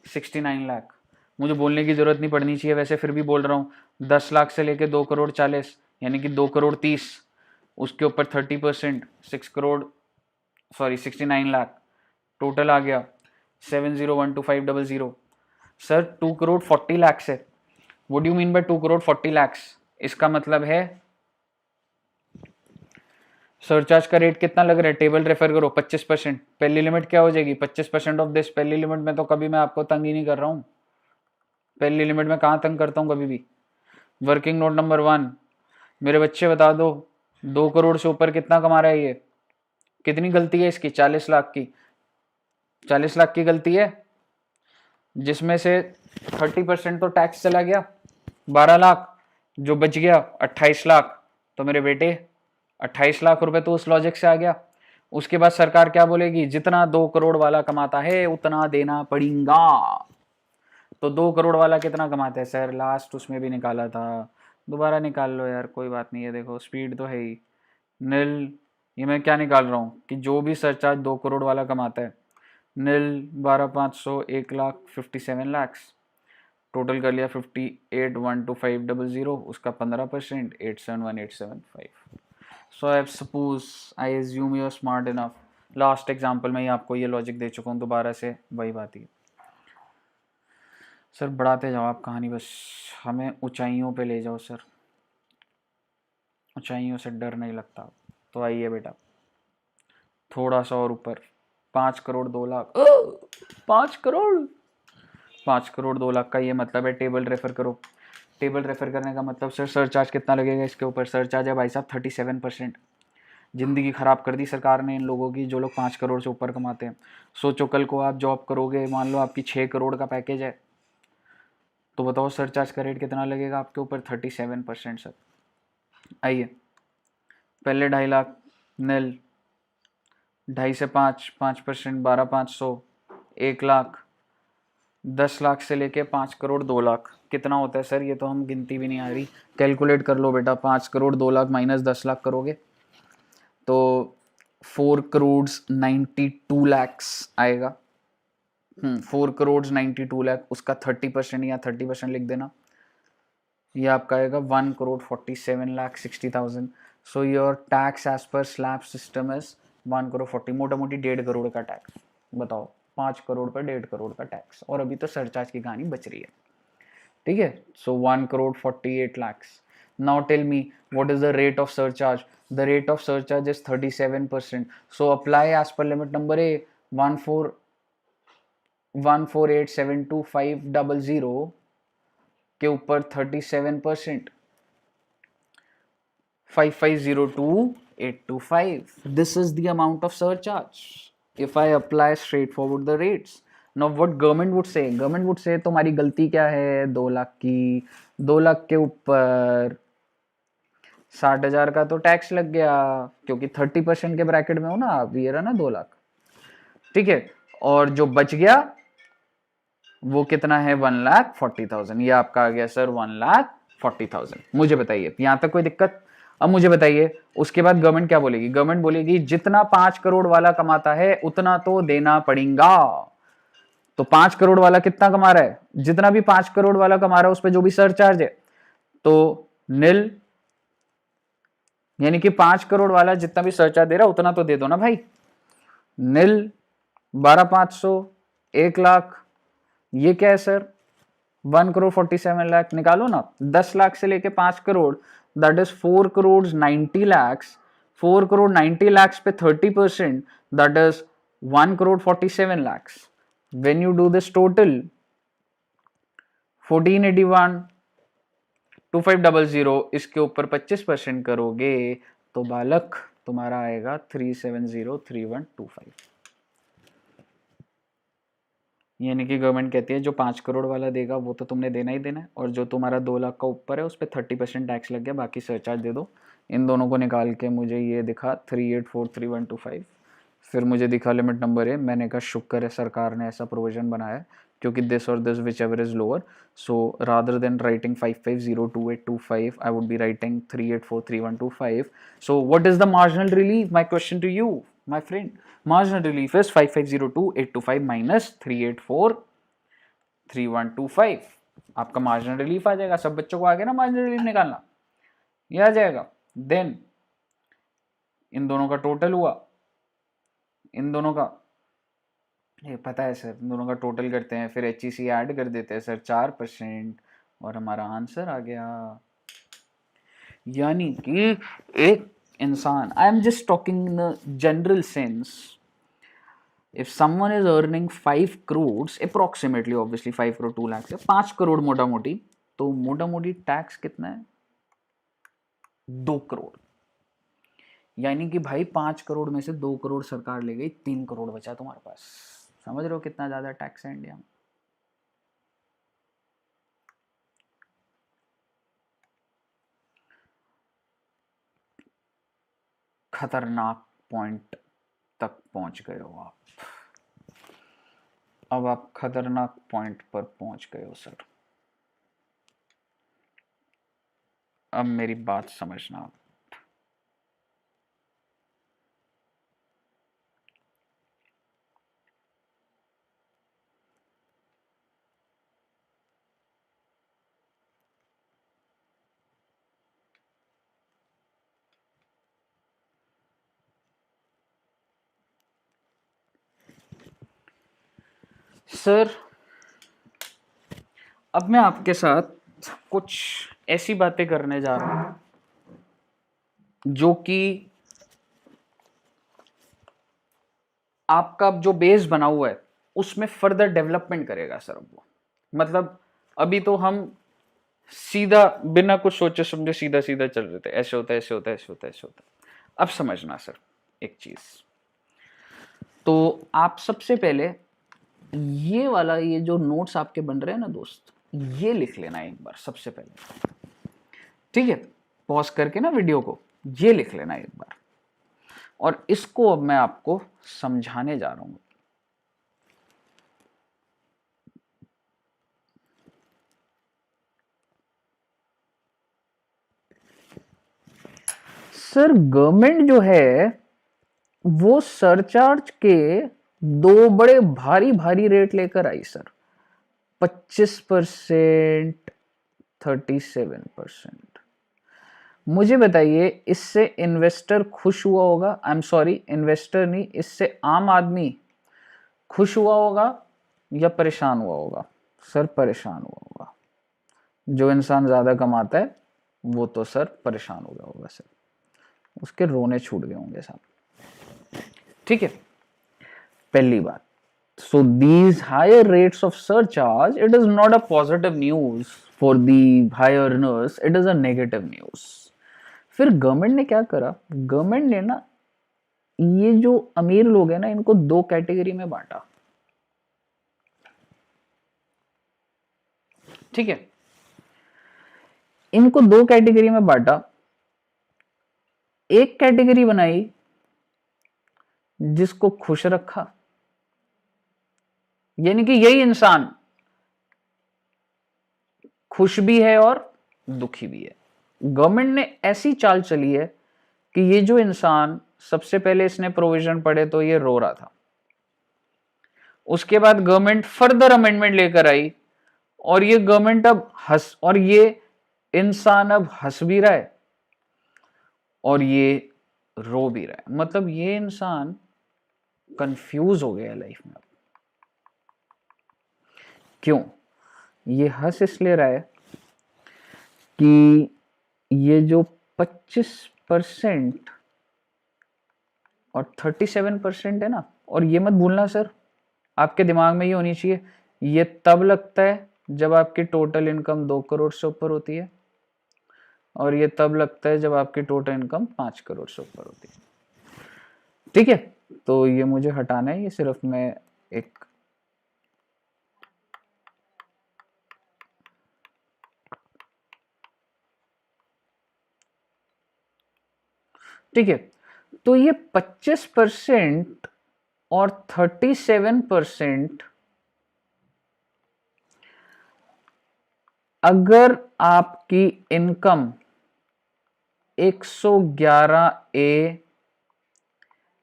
69 लाख। मुझे बोलने की जरूरत नहीं पड़नी चाहिए वैसे, फिर भी बोल रहा हूँ। 10 लाख से लेके 2,40,00,000 यानी कि 2,30,00,000, उसके ऊपर 30%, 69 लाख टोटल आ गया 7012,500। सर 2,40,00,000 है। What do you mean by 2,40,00,000? इसका मतलब है सरचार्ज का रेट कितना लग रहा है? टेबल रेफर करो, 25%। पहली लिमिट क्या हो जाएगी? 25% ऑफ दिस। पहली लिमिट में तो कभी मैं आपको तंग ही नहीं कर रहा हूं। पहली लिमिट में कहां तंग करता हूं कभी भी? वर्किंग नोट नंबर 1, मेरे बच्चे बता दो 2 करोड़ से ऊपर कितना कमा रहा है ये? कितनी गलती है इसकी? 40 लाख की। 40 लाख की गलती है, जिसमें से 30% तो टैक्स चला गया, 12 लाख। जो बच गया 28 लाख। तो मेरे बेटे 28 लाख रुपए तो उस लॉजिक से आ गया। उसके बाद सरकार क्या बोलेगी? जितना 2 करोड़ वाला कमाता है उतना देना पड़ेगा। तो 2 करोड़ वाला कितना कमाता है सर? लास्ट उसमें भी निकाला था, दोबारा निकाल लो यार, कोई बात नहीं है। देखो स्पीड तो है ही नील। ये मैं क्या निकाल रहा हूँ कि जो भी सरचार्ज 2 करोड़ वाला कमाता है, नील 12,500, 1,00,000, 57 लाख। टोटल कर लिया 58,125,000, उसका 15%, 871,875। So I suppose, I assume you are smart enough. Last example में ही आपको ये लॉजिक दे चुका हूँ, दोबारा से वही बात ही। सर बढ़ाते जाओ आप कहानी, बस हमें ऊंचाइयों पे ले जाओ सर, ऊंचाइयों से डर नहीं लगता। तो आइए बेटा, थोड़ा सा और ऊपर, 5 करोड़ 2 लाख। 5 करोड़ 5 करोड़ 2 लाख का ये मतलब है, टेबल रेफर करो। टेबल रेफर करने का मतलब सर सरचार्ज कितना लगेगा इसके ऊपर? सरचार्ज है भाई साहब 37%। जिंदगी खराब कर दी सरकार ने इन लोगों की, जो लोग 5 करोड़ से ऊपर कमाते हैं। सोचो कल को आप जॉब करोगे, मान लो आपकी 6 करोड़ का पैकेज है, तो बताओ सरचार्ज का रेट कितना लगेगा आपके ऊपर? 37% सर। आइए, पहले 2.5 लाख नील, 2.5 से 5, 5%, 12,500, 1,00,000, 10 लाख से लेके 5 करोड़ 2 लाख कितना होता है सर? ये तो हम गिनती भी नहीं आ रही। कैलकुलेट कर लो बेटा, 5 करोड़ 2 लाख माइनस 10 लाख करोगे तो 4 करोड़ 92 लैक्स आएगा। 4 करोड़ 92 लाख, उसका 30% या 30% लिख देना, ये आपका आएगा 1 crore 47,60,000। So your tax as per slab system is 1 crore 40, मोटा मोटी 1.5 करोड़ का टैक्स। बताओ, 5 करोड़ पर 1.5 करोड़ का टैक्स, और अभी तो सरचार्ज की कहानी बच रही है। ठीक है, सो 1 crore 48 lakhs। Now tell me, what is the rate of surcharge? The rate of surcharge is 37%. So apply as per limit number A, 148,725,000 के ऊपर 37%, 5502,825. This is the amount of surcharge if I apply straightforward the rates. Now what government would say? Government would say तुम्हारी गलती क्या है 2 लाख की? 2 लाख के ऊपर 60,000 का तो टैक्स लग गया, क्योंकि 30% के ब्रैकेट में हो ना आप, ये रहा ना 2 लाख। ठीक है, और जो बच गया वो कितना है? 1,40,000। ये आपका आ गया सर 1,40,000। मुझे बताइए यहां तक कोई दिक्कत? अब मुझे बताइए उसके बाद गवर्नमेंट क्या बोलेगी? गवर्नमेंट बोलेगी जितना 5 करोड़ वाला कमाता है उतना तो देना पड़ेगा। तो 5 करोड़ वाला कितना कमा रहा है? जितना भी 5 करोड़ वाला कमा रहा है उस पर जो भी सरचार्ज है, तो नील, यानी कि 5 करोड़ वाला जितना भी सरचार्ज दे रहा उतना तो दे दो ना भाई। नील, 12,500, 1 लाख, ये क्या है सर? 1,47,00,000 निकालो ना। 10 लाख से लेके 5 crore, that is 4 crore 90 lakhs। 4 crore 90 lakhs पे 30%, that is 1 crore 47 lakhs। When you do this total, 1481 2500 इसके ऊपर 25% करोगे तो बालक तुम्हारा आएगा 3703125। यानी कि गवर्नमेंट कहती है जो 5 करोड़ वाला देगा वो तो तुमने देना ही देना है, और जो तुम्हारा 2 लाख का ऊपर है उस पर 30% टैक्स लग गया, बाकी सरचार्ज दे दो। इन दोनों को निकाल के मुझे ये दिखा 3843125। फिर मुझे दिखा लिमिट नंबर है। मैंने कहा शुक्र है सरकार ने ऐसा प्रोविजन बनाया है, क्योंकि दिस और this whichever is lower, so rather than writing 5502,825 I would be writing 3843125। So what is the marginal relief? My question to you my friend, marginal relief is 5502,825 minus 3843125। आपका marginal relief आ जाएगा। सब बच्चों को आ गया ना marginal relief निकालना? ये आ जाएगा। देन इन दोनों का टोटल हुआ, इन दोनों का ये पता है सर, इन दोनों का टोटल करते हैं, फिर HEC ऐड कर देते हैं सर 4%, और हमारा आंसर आ गया। यानी कि एक इंसान, I am just talking in general sense, if someone is earning 5 crore approximately, obviously 5 crore 2 lakh से 5 करोड़ मोटा मोटी, तो मोटा मोटी टैक्स कितना है? 2 करोड़। यानी कि भाई 5 करोड़ में से 2 करोड़ सरकार ले गई, 3 करोड़ बचा तुम्हारे पास। समझ रहे हो कितना ज्यादा टैक्स है इंडिया में? खतरनाक पॉइंट तक पहुंच गए हो आप। अब आप खतरनाक पॉइंट पर पहुंच गए हो सर। अब मेरी बात समझना। सर अब मैं आपके साथ कुछ ऐसी बातें करने जा रहा हूं जो कि आपका जो बेस बना हुआ है उसमें फर्दर डेवलपमेंट करेगा सर। वो मतलब अभी तो हम सीधा बिना कुछ सोचे समझे सीधा सीधा चल रहे थे, ऐसे होता है ऐसे होता है ऐसे होता है ऐसे होता है। अब समझना सर एक चीज, तो आप सबसे पहले ये वाला, ये जो नोट्स आपके बन रहे हैं ना दोस्त, ये लिख लेना एक बार सबसे पहले, ठीक है? पॉज करके ना वीडियो को, ये लिख लेना एक बार, और इसको अब मैं आपको समझाने जा रहा हूं। सर गवर्नमेंट जो है वो सरचार्ज के 2 बड़े भारी भारी रेट लेकर आई सर, 25%, 37%। मुझे बताइए इससे इन्वेस्टर खुश हुआ होगा? आई एम सॉरी, इन्वेस्टर नहीं, इससे आम आदमी खुश हुआ होगा या परेशान हुआ होगा? सर परेशान हुआ होगा। जो इंसान ज्यादा कमाता है वो तो सर परेशान हो गया होगा सर, उसके रोने छूट गए होंगे साहब, ठीक है? पहली बात, so these higher rates of surcharge, it is not a positive news for the high earners, it is a negative news। फिर गवर्नमेंट ने क्या करा? गवर्नमेंट ने ना ये जो अमीर लोग हैं ना इनको 2 कैटेगरी में बांटा, ठीक है? इनको 2 कैटेगरी में बांटा। एक कैटेगरी बनाई जिसको खुश रखा, यानी कि यही इंसान खुश भी है और दुखी भी है। गवर्नमेंट ने ऐसी चाल चली है कि ये जो इंसान, सबसे पहले इसने प्रोविजन पढ़े तो ये रो रहा था, उसके बाद गवर्नमेंट फर्दर अमेंडमेंट लेकर आई और ये गवर्नमेंट अब हंस, और ये इंसान अब हंस भी रहा है और ये रो भी रहा है, मतलब ये इंसान कंफ्यूज हो गया लाइफ में। क्यों? ये हंस इसलिए रहा है कि ये जो 25% और 37% है ना, और ये मत भूलना सर, आपके दिमाग में ये होनी चाहिए, ये तब लगता है जब आपकी टोटल इनकम 2 करोड़ से ऊपर होती है, और ये तब लगता है जब आपकी टोटल इनकम 5 करोड़ से ऊपर होती है। ठीक है, तो ये मुझे हटाना है, ये सिर्फ मैं एक ठीक है, तो ये 25% और 37%, अगर आपकी इनकम 111 ए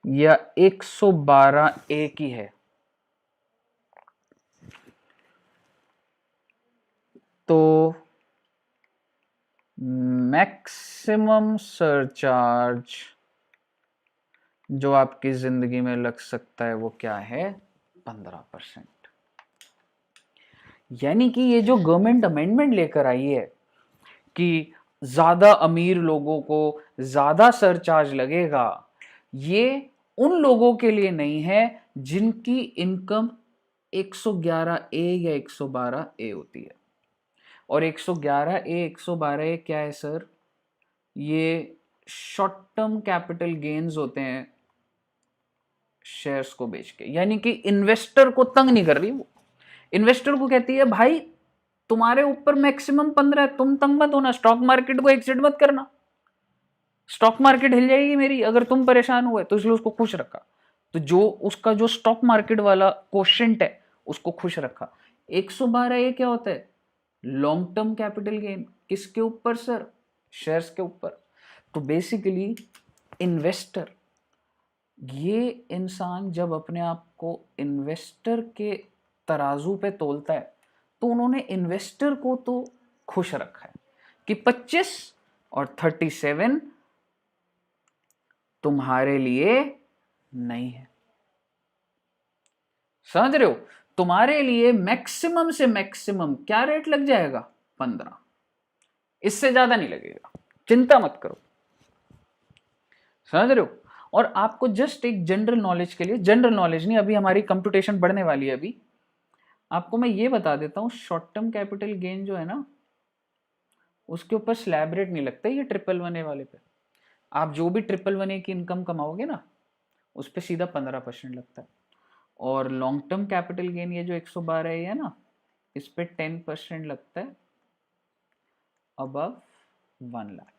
या 112 ए की है, तो मैक्सिमम सरचार्ज जो आपकी जिंदगी में लग सकता है वो क्या है? 15%। यानी कि ये जो गवर्नमेंट अमेंडमेंट लेकर आई है कि ज्यादा अमीर लोगों को ज्यादा सरचार्ज लगेगा, ये उन लोगों के लिए नहीं है जिनकी इनकम 111 ए या 112 ए होती है। और 111 ए 112 ए क्या है सर? ये शॉर्ट टर्म कैपिटल गेन्स होते हैं शेयर्स को बेच के, यानी कि इन्वेस्टर को तंग नहीं कर रही वो। इन्वेस्टर को कहती है भाई तुम्हारे ऊपर मैक्सिमम 15 है, तुम तंग मत होना, स्टॉक मार्केट को एक्सिट मत करना, स्टॉक मार्केट हिल जाएगी मेरी अगर तुम परेशान हुए। तो इसलिए उसको खुश रखा, तो जो उसका जो स्टॉक मार्केट वाला क्वोशेंट है उसको खुश रखा। 112 ये क्या होता है? Long term capital gain. किसके ऊपर सर? शेयर्स के ऊपर। तो बेसिकली इन्वेस्टर, ये इंसान जब अपने आप को इन्वेस्टर के तराजू पे तोलता है तो उन्होंने इन्वेस्टर को तो खुश रखा है कि 25 और 37 तुम्हारे लिए नहीं है। समझ रहे हो? तुम्हारे लिए मैक्सिमम से मैक्सिमम क्या रेट लग जाएगा? 15, इससे ज्यादा नहीं लगेगा, चिंता मत करो। समझ रहे हो? और आपको जस्ट एक जनरल नॉलेज के लिए, जनरल नॉलेज नहीं, अभी हमारी कंप्यूटेशन बढ़ने वाली है, अभी आपको मैं ये बता देता हूं, शॉर्ट टर्म कैपिटल गेन जो है ना उसके ऊपर स्लैब रेट नहीं लगता, ये 111A वाले पे। आप जो भी 111A की इनकम कमाओगे ना उस पर सीधा 15% लगता है। और लॉन्ग टर्म कैपिटल गेन ये जो 112 है ना, इस पे 10% लगता है अबव 1 लाख।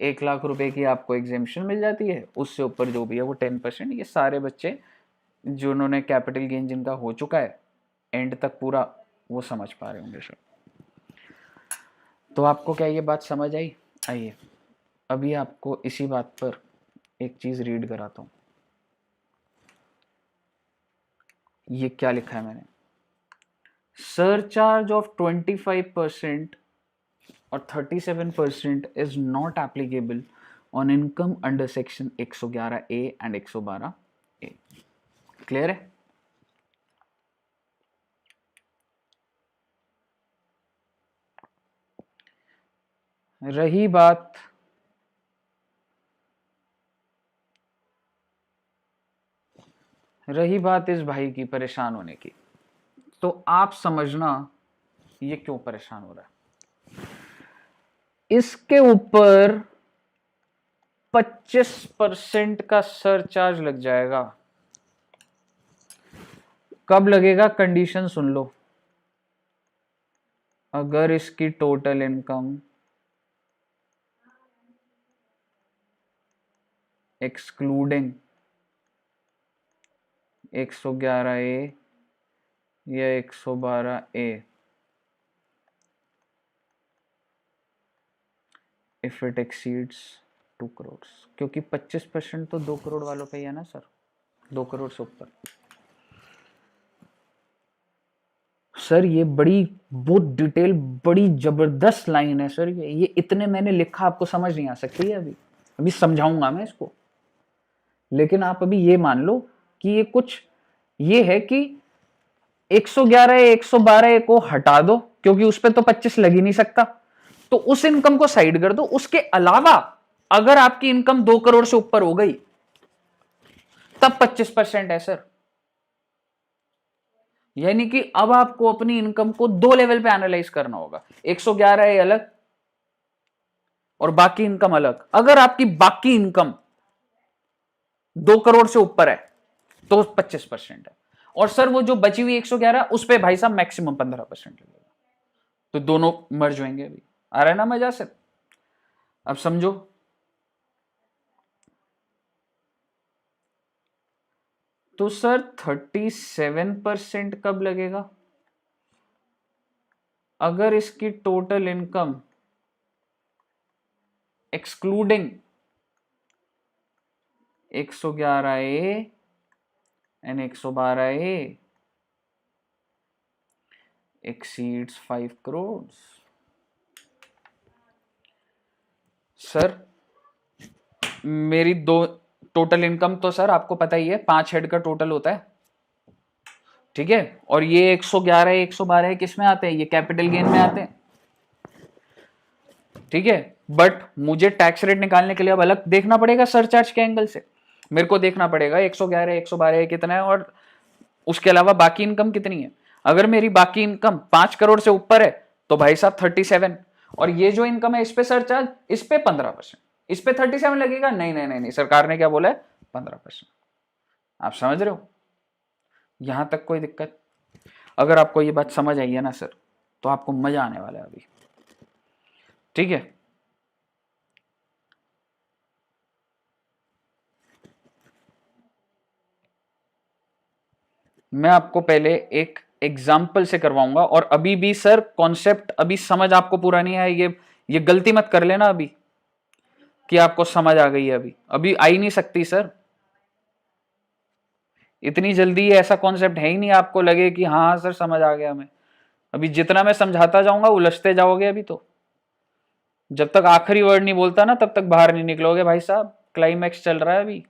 1 लाख रुपए की आपको एग्जेम्पशन मिल जाती है, उससे ऊपर जो भी है वो 10%। ये सारे बच्चे जिन्होंने कैपिटल गेन जिनका हो चुका है एंड तक पूरा, वो समझ पा रहे होंगे सर। तो आपको क्या ये बात समझ आई? आइए अभी आपको इसी बात पर एक चीज रीड कराता हूं। ये क्या लिखा है मैंने? सरचार्ज ऑफ 25% और 37% is not applicable on income under section 111A and 112A। Clear है? रही बात इस भाई की परेशान होने की, तो आप समझना ये क्यों परेशान हो रहा है। इसके ऊपर 25% का सरचार्ज लग जाएगा। कब लगेगा? कंडीशन सुन लो। अगर इसकी टोटल इनकम एक्सक्लूडिंग 111A या 112A if it exceeds 2 crore, क्योंकि 25% तो 2 करोड़ वालों पे ही है ना सर, 2 करोड़ से ऊपर। सर ये बड़ी बहुत डिटेल, बड़ी जबरदस्त लाइन है सर। ये इतने मैंने लिखा, आपको समझ नहीं आ सकती है। अभी अभी समझाऊंगा मैं इसको, लेकिन आप अभी ये मान लो कि ये कुछ ये है कि 111 112 को हटा दो, क्योंकि उस पर तो 25 लग ही नहीं सकता, तो उस इनकम को साइड कर दो। उसके अलावा अगर आपकी इनकम 2 करोड़ से ऊपर हो गई तब 25% है सर। यानी कि अब आपको अपनी इनकम को 2 लेवल पे एनालाइज करना होगा। 111 है अलग और बाकी इनकम अलग। अगर आपकी बाकी इनकम 2 करोड़ से ऊपर है तो 25% है, और सर वो जो बची हुई 111 उस पे भाई साहब मैक्सिमम 15% लगेगा। तो दोनों मर्ज होंगे। अभी आ रहा है ना मजा सर? अब समझो। तो सर 37% कब लगेगा? अगर इसकी total income excluding 111A and 112A exceeds 5 crores। Sir मेरी दो टोटल इनकम तो सर आपको पता ही है 5 हेड का टोटल होता है, ठीक है। और ये 111 112 किस में आते हैं? ये कैपिटल गेन में आते हैं, ठीक है। बट मुझे टैक्स रेट निकालने के लिए अब अलग देखना पड़ेगा सरचार्ज के एंगल से। मेरे को देखना पड़ेगा 111 112 कितना है और उसके अलावा बाकी इनकम कितनी है। अगर मेरी बाकी इनकम 5 करोड़ से ऊपर है तो भाई साहब 37, और ये जो इनकम है इस पे सरचार्ज, इस पे 15%, इस पे 37 लगेगा। नहीं नहीं नहीं नहीं, सरकार ने क्या बोला है? 15%। आप समझ रहे हो? यहां तक कोई दिक्कत? अगर आपको ये बात समझ आई है ना सर, तो आपको मजा आने वाला है अभी, ठीक है। मैं आपको पहले एक एग्जाम्पल से करवाऊंगा, और अभी भी सर कॉन्सेप्ट अभी समझ आपको पूरा नहीं है। ये गलती मत कर लेना अभी कि आपको समझ आ गई है। अभी अभी आई नहीं सकती सर, इतनी जल्दी ऐसा कॉन्सेप्ट है ही नहीं आपको लगे कि हाँ सर समझ आ गया हमें। अभी जितना मैं समझाता जाऊंगा उलझते जाओगे। अभी तो जब तक आखिरी वर्ड नहीं बोलता ना तब तक बाहर नहीं निकलोगे भाई साहब। क्लाइमैक्स चल रहा है अभी।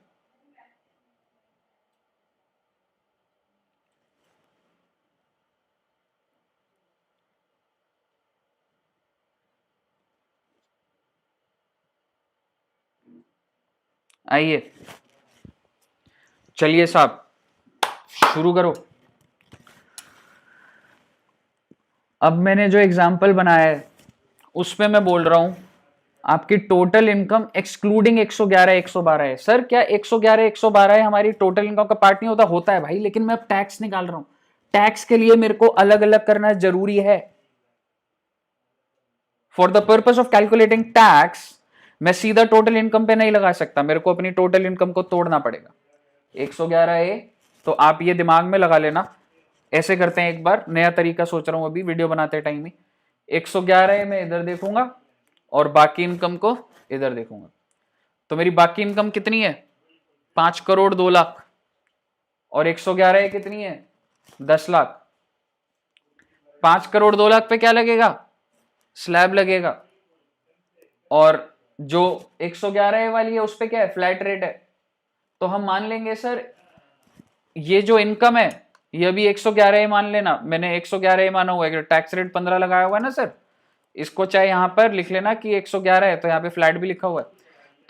आइए, चलिए साहब शुरू करो। अब मैंने जो एग्जाम्पल बनाया है उसमें मैं बोल रहा हूं आपकी टोटल इनकम एक्सक्लूडिंग 111 112 है। सर क्या 111 112 हमारी टोटल इनकम का पार्ट नहीं होता? होता है भाई, लेकिन मैं अब टैक्स निकाल रहा हूं। टैक्स के लिए मेरे को अलग अलग करना जरूरी है। For the purpose of calculating tax मैं सीधा टोटल इनकम पे नहीं लगा सकता, मेरे को अपनी टोटल इनकम को तोड़ना पड़ेगा। 111A, तो आप ये दिमाग में लगा लेना। ऐसे करते हैं, एक बार नया तरीका सोच रहा हूं अभी वीडियो बनाते टाइम ही। 111A में इधर देखूंगा और बाकी इनकम को इधर देखूंगा। तो मेरी बाकी इनकम कितनी है? 5 करोड़ 2 लाख। और 111A कितनी है? 10 लाख। 5 करोड़ 2 लाख पे क्या लगेगा? स्लैब लगेगा। और जो 111A वाली है उस पे क्या है? फ्लैट रेट है। तो हम मान लेंगे सर ये जो इनकम है ये अभी 111A मान लेना। मैंने 111A माना हुआ है, टैक्स रेट 15 लगाया हुआ है ना सर। इसको चाहे यहां पर लिख लेना कि 111 है, तो यहाँ पे फ्लैट भी लिखा हुआ है।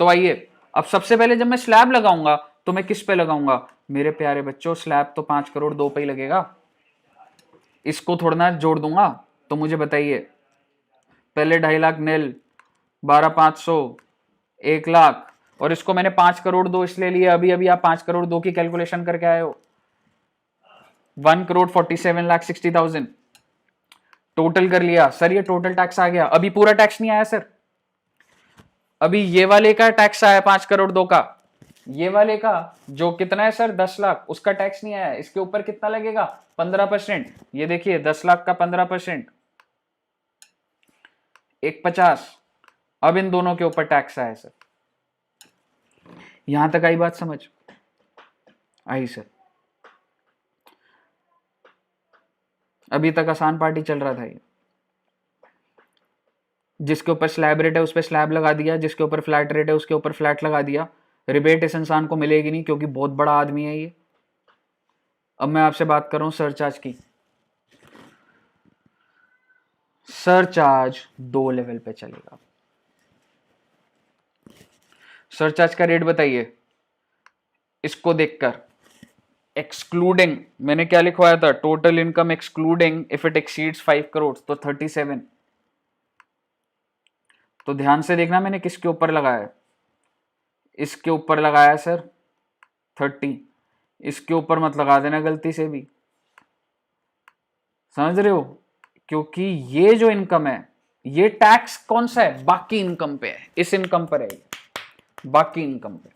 तो आइए, अब सबसे पहले जब मैं स्लैब लगाऊंगा तो मैं किस पे लगाऊंगा? मेरे प्यारे बच्चों, स्लैब तो 5 करोड़ 2 पे ही लगेगा। इसको थोड़ा ना जोड़ दूंगा। तो मुझे बताइए, पहले 2.5 लाख नेल, 12,500, 1 लाख, और इसको मैंने 5 करोड़ 2 इसलिए लिया। अभी अभी आप 5 करोड़ 2 की कैलकुलेशन करके आए हो। 1 करोड़ 47 लाख 60,000 टोटल कर लिया सर। ये टोटल टैक्स आ गया। अभी पूरा टैक्स नहीं आया सर, अभी ये वाले का टैक्स आया 5 करोड़ 2 का। ये वाले का जो कितना है सर? 10 लाख, उसका टैक्स नहीं आया। इसके ऊपर कितना लगेगा? 15%। ये देखिए 10 लाख का 15%, 150। अब इन दोनों के ऊपर टैक्स आया सर। यहां तक आई बात समझ? आई सर। अभी तक आसान पार्टी चल रहा था ये। जिसके ऊपर स्लैब रेट है उस पर स्लैब लगा दिया, जिसके ऊपर फ्लैट रेट है उसके ऊपर फ्लैट लगा दिया। रिबेट इस इंसान को मिलेगी नहीं क्योंकि बहुत बड़ा आदमी है ये। अब मैं आपसे बात कर रहा हूं सरचार्ज की। सरचार्ज दो लेवल पे चलेगा। सरचार्ज का रेट बताइए इसको देखकर। एक्सक्लूडिंग, मैंने क्या लिखवाया था, total income excluding if it exceeds 5 crore, तो 37। तो ध्यान से देखना मैंने किसके ऊपर लगाया है। इसके ऊपर लगाया सर 30, इसके ऊपर मत लगा देना गलती से भी, समझ रहे हो? क्योंकि ये जो इनकम है ये टैक्स कौन सा है, बाकी इनकम पे है, इस इनकम पर है ये, बाकी इनकम पे।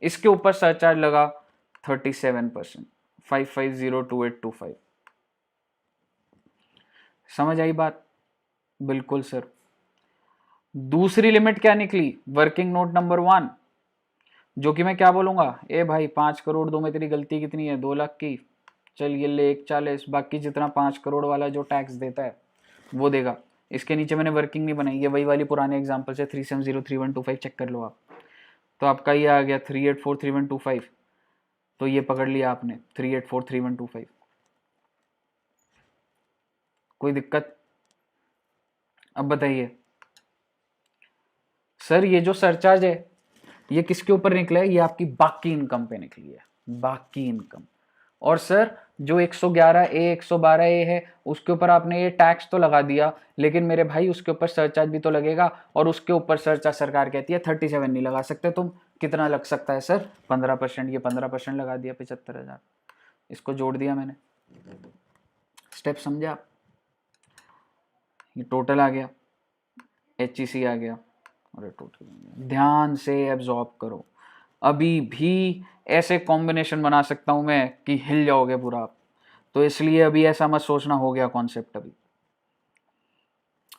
इसके ऊपर सरचार्ज लगा 37%, 5502,825। समझ आई बात? बिल्कुल सर। दूसरी लिमिट क्या निकली, वर्किंग नोट नंबर 1, जो कि मैं क्या बोलूंगा, ए भाई 5 करोड़ दो में तेरी गलती कितनी है, 2 लाख की, चल ये ले 140, बाकी जितना 5 करोड़ वाला जो टैक्स देता है वो देगा। इसके नीचे मैंने वर्किंग नहीं बनाई, ये वही वाली पुराने एग्जाम्पल से 3703,125 चेक कर लो आप। तो आपका ये आ गया 3843,125, तो ये पकड़ लिया आपने 3843,125। कोई दिक्कत? अब बताइए सर ये जो सरचार्ज है ये किसके ऊपर निकला है, ये आपकी बाकी इनकम पे निकली है, बाकी इनकम। और सर जो 111A 112A है उसके ऊपर आपने ये टैक्स तो लगा दिया, लेकिन मेरे भाई उसके ऊपर सरचार्ज भी तो लगेगा, और उसके ऊपर सरचार्ज सरकार कहती है 37 नहीं लगा सकते तुम। कितना लग सकता है सर, 15%। ये 15% लगा दिया, 75,000। इसको जोड़ दिया मैंने, स्टेप समझे आप? ये टोटल आ गया, HEC आ गया, और टोटल ध्यान से एब्जॉर्ब करो। अभी भी ऐसे कॉम्बिनेशन बना सकता हूं मैं कि हिल जाओगे पूरा आप, तो इसलिए अभी ऐसा मत सोचना हो गया कॉन्सेप्ट। अभी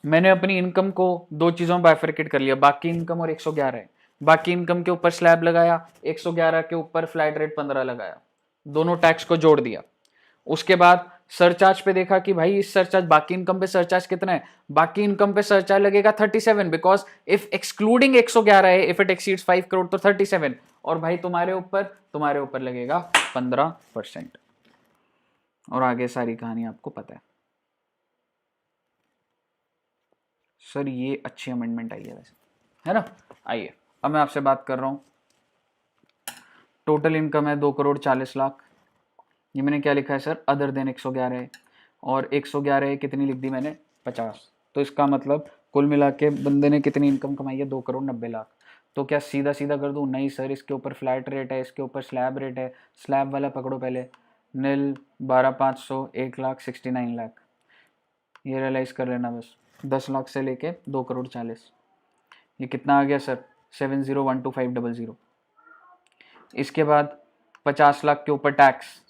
मैंने अपनी इनकम को दो चीजों में बाइफरकेट कर लिया, बाकी इनकम और 111 है। बाकी इनकम के ऊपर स्लैब लगाया, 111 के ऊपर फ्लैट रेट 15 लगाया, दोनों टैक्स को जोड़ दिया। उसके बाद सरचार्ज पे देखा कि भाई इस सरचार्ज, बाकी इनकम पे सरचार्ज कितना है, बाकी इनकम पे सरचार्ज लगेगा 37, बिकॉज इफ एक्सक्लूडिंग 111 है, इफ इट एक्सीड्स 5 करोड़ तो 37, और भाई तुम्हारे ऊपर लगेगा 15%। और आगे सारी कहानी आपको पता है। सर ये अच्छी अमेंडमेंट आई है वैसे, है ना? आइए अब मैं आपसे बात कर रहा हूं, टोटल इनकम है 2,40,00,000। ये मैंने क्या लिखा है सर, अदर देन 111 है, और 111 कितनी लिख दी मैंने, 50। तो इसका मतलब कुल मिला के बंदे ने कितनी इनकम कमाई है, 2,90,00,000। तो क्या सीधा सीधा कर दूं, नहीं सर, इसके ऊपर फ्लैट रेट है, इसके ऊपर स्लैब रेट है, स्लैब वाला पकड़ो पहले, नील 12,500, 1,69,00,000। ये रियलाइज कर लेना बस, 10 लाख से लेके 2,40,00,000, ये कितना आ गया सर, 70,125,00। इसके बाद 50 लाख के ऊपर टैक्स,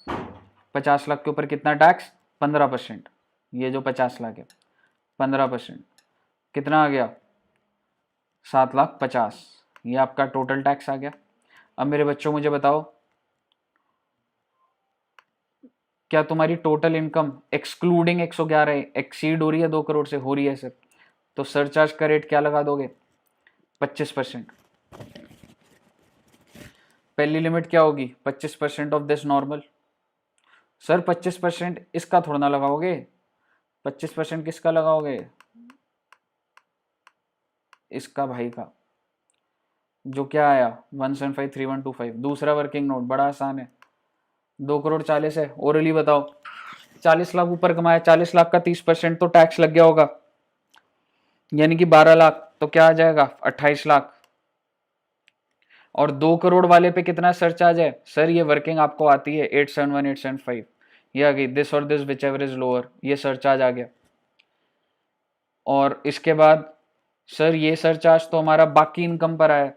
50 लाख के ऊपर कितना टैक्स, 15%। ये जो 50 लाख है 15%, कितना आ गया, 7,50,000। ये आपका टोटल टैक्स आ गया। अब मेरे बच्चों मुझे बताओ, क्या तुम्हारी टोटल इनकम एक्सक्लूडिंग 111 एक्सीड हो रही है 2 करोड़ से? हो रही है सर। तो सरचार्ज का रेट क्या लगा दोगे, 25%। पहली लिमिट क्या होगी, 25% ऑफ दिस नॉर्मल। सर 25% इसका थोड़ा ना लगाओगे, 25% किसका लगाओगे, इसका भाई का, जो क्या आया 1753125। दूसरा वर्किंग नोट बड़ा आसान है, 2,40,00,000 है, ओरली बताओ, 40 लाख ऊपर कमाया, 40 लाख का 30% तो टैक्स लग गया होगा, यानी कि 12 लाख, तो क्या आ जाएगा 28 लाख। और 2 करोड़ वाले पे कितना सरचार्ज है सर, ये वर्किंग आपको आती है 871 875, ये आ गई दिस और this whichever is lower, ये सरचार्ज आ गया। और इसके बाद सर ये सरचार्ज तो हमारा बाकी इनकम पर आया,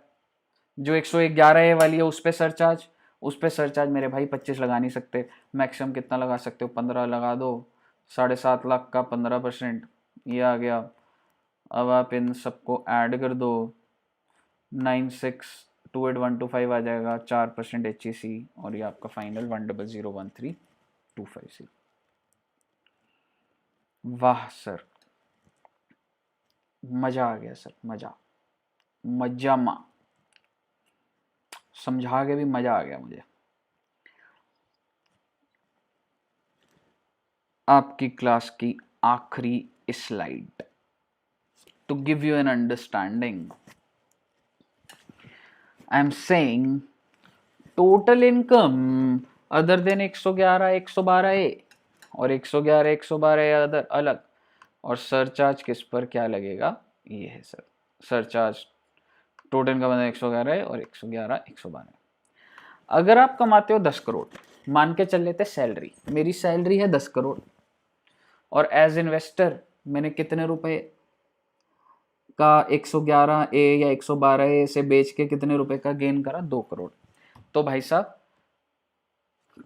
जो 111 वाली है उस पे सरचार्ज, उस पे सरचार्ज मेरे भाई 25 लगा नहीं सकते, मैक्सिमम कितना लगा सकते हो, 15 लगा दो, 7.5 लाख का 15%, ये आ गया। अब आप इन सबको ऐड कर दो, 9628,125 आ जाएगा, 4% HEC, और ये आपका फाइनल 100,013,250। वाह सर, मजा आ गया सर, मजा, मजा समझा के भी मजा आ गया मुझे। आपकी क्लास की आखिरी slide, to give you an understanding, I am saying total income other than 111 112 A, और 111 112 अदर अलग, और सरचार्ज किस पर क्या लगेगा, ये है sir surcharge. Total income other 111 है और 111 112। अगर आप कमाते हो 10 करोड़, मान के चल लेते सैलरी, मेरी सैलरी है 10 करोड़, और एज इन्वेस्टर मैंने कितने रुपए का 111 ए या 112 ए से बेच के कितने रुपए का गेन करा, 2 करोड़। तो भाई साहब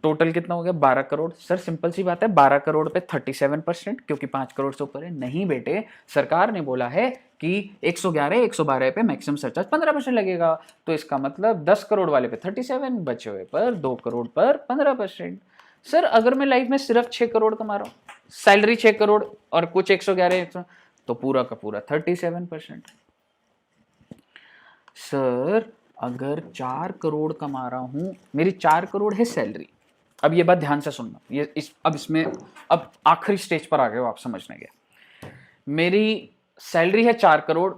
टोटल कितना हो गया, 12 करोड़। सर सिंपल सी बात है, 12 करोड़ पे 37%, क्योंकि 5 करोड़ से ऊपर है। नहीं बेटे, सरकार ने बोला है कि 111 112 पे मैक्सिमम सरचार्ज 15% लगेगा, तो इसका मतलब 10 करोड़ वाले पे 37, बचे हुए पर 2 करोड़ पर 15%। सर अगर मैं लाइफ में सिर्फ 6 करोड़ कमा रहा हूँ, सैलरी 6 करोड़ और कुछ 111, तो पूरा का पूरा 37%। सर अगर 4 करोड़ कमा रहा हूं, मेरी 4 करोड़ है सैलरी, अब ये बात ध्यान से सुनना, ये अब इसमें अब आखिरी स्टेज पर आ गए हो आप समझने के। मेरी सैलरी है 4 करोड़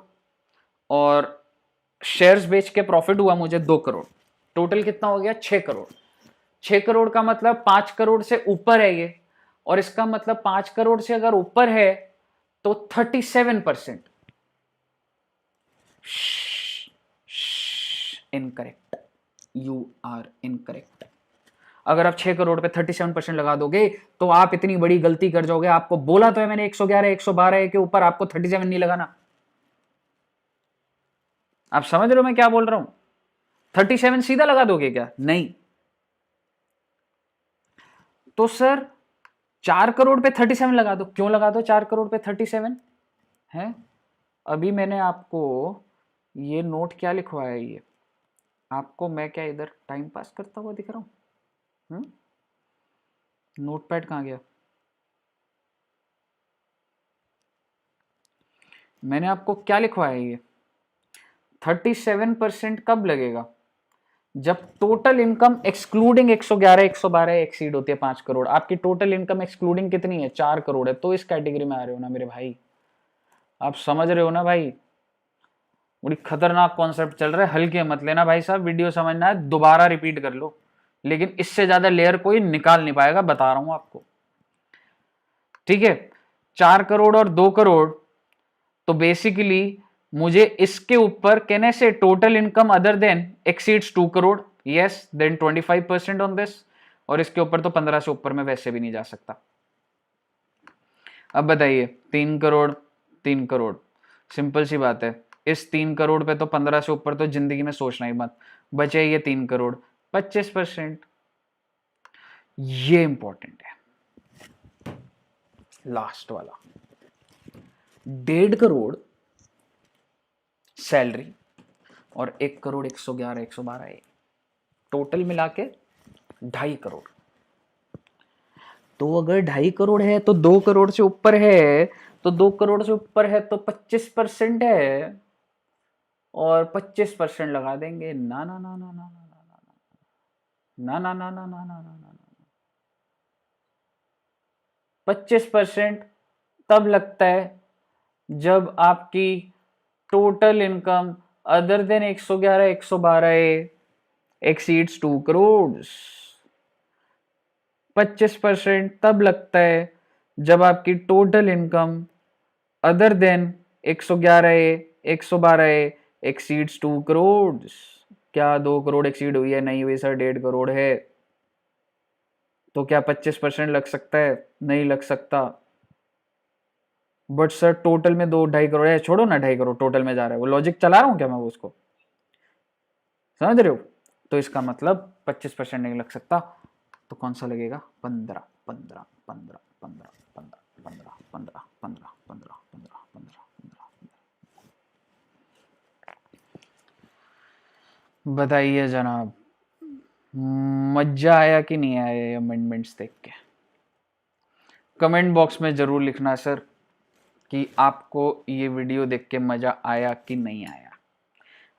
और शेयर्स बेच के प्रॉफिट हुआ मुझे 2 करोड़, टोटल कितना हो गया, 6 करोड़। 6 करोड़ का मतलब 5 करोड़ से ऊपर है ये, और इसका मतलब 5 करोड़ से अगर ऊपर है तो 37%। Incorrect, you are incorrect. अगर आप 6 करोड़ पे 37% लगा दोगे तो आप इतनी बड़ी गलती कर जाओगे। आपको बोला तो है मैंने 111 112 के ऊपर आपको 37 नहीं लगाना। आप समझ रहे हो मैं क्या बोल रहा हूं? 37 सीधा लगा दोगे क्या? नहीं। तो सर 4 करोड़ पे 37 लगा दो। क्यों लगा दो 4 करोड़ पे 37 है? अभी मैंने आपको ये नोट क्या लिखवाया, ये आपको मैं क्या इधर टाइम पास करता हुआ दिख रहा हूं? नोटपैड कहां गया? मैंने आपको क्या लिखवाया, ये 37% कब लगेगा? जब टोटल इनकम एक्सक्लूडिंग 111 112 एक्सीड होती है 5 करोड़। आपकी टोटल इनकम एक्सक्लूडिंग कितनी है? 4 करोड़ है, तो इस कैटेगरी में आ रहे हो ना मेरे भाई। आप समझ रहे हो ना भाई? बड़ी खतरनाक कॉन्सेप्ट चल रहा है, हल्के मत लेना भाई साहब। वीडियो समझना है दोबारा रिपीट कर लो, लेकिन इससे ज्यादा लेयर कोई निकाल नहीं पाएगा, बता रहा हूं आपको। ठीक है, 4 करोड़ और 2 करोड़, तो बेसिकली मुझे इसके ऊपर कहने से total income other than exceeds 2 crore, yes, then 25% on this, और इसके ऊपर तो 15 से ऊपर में वैसे भी नहीं जा सकता। अब बताइए, 3 करोड़ 3 करोड़, सिंपल सी बात है, इस 3 करोड़ पे तो 15 से ऊपर तो जिंदगी में सोचना ही मत। बचे ये 3 करोड़, 25%। ये इंपॉर्टेंट है, लास्ट वाला। 1.5 करोड़ सैलरी और 1 करोड़ 111 112 है, टोटल मिला के 2.5 करोड़। तो अगर 2.5 करोड़ है तो 2 करोड़ से ऊपर है, तो 2 करोड़ से ऊपर है तो 25% है, और 25% लगा देंगे। ना ना ना ना ना ना ना ना ना ना ना ना ना, 25% तब लगता है जब आपकी total income other than 111 112 exceeds 2 crore. 25% तब लगता है जब आपकी total income other than 111 112 exceeds 2 crore. क्या 2 करोड़ एक्सीड हुई है? नहीं हुई सर, 1.5 करोड़ है। तो क्या 25% लग सकता है? नहीं लग सकता। बट सर टोटल में 2 2.5 करोड़ है। छोड़ो ना, 2.5 करोड़ टोटल में जा रहा है, वो लॉजिक चला रहा हूं क्या मैं उसको? समझ रहे हो? तो इसका मतलब 25% नहीं लग सकता, तो कौन सा लगेगा? 15 15 15 15 15 15 15 15 15 15 15 15। बताइए जनाब, मजा आया कि नहीं आया ये अमेंडमेंट्स देख के? कमेंट बॉक्स में ज़रूर लिखना सर कि आपको ये वीडियो देख के मज़ा आया कि नहीं आया।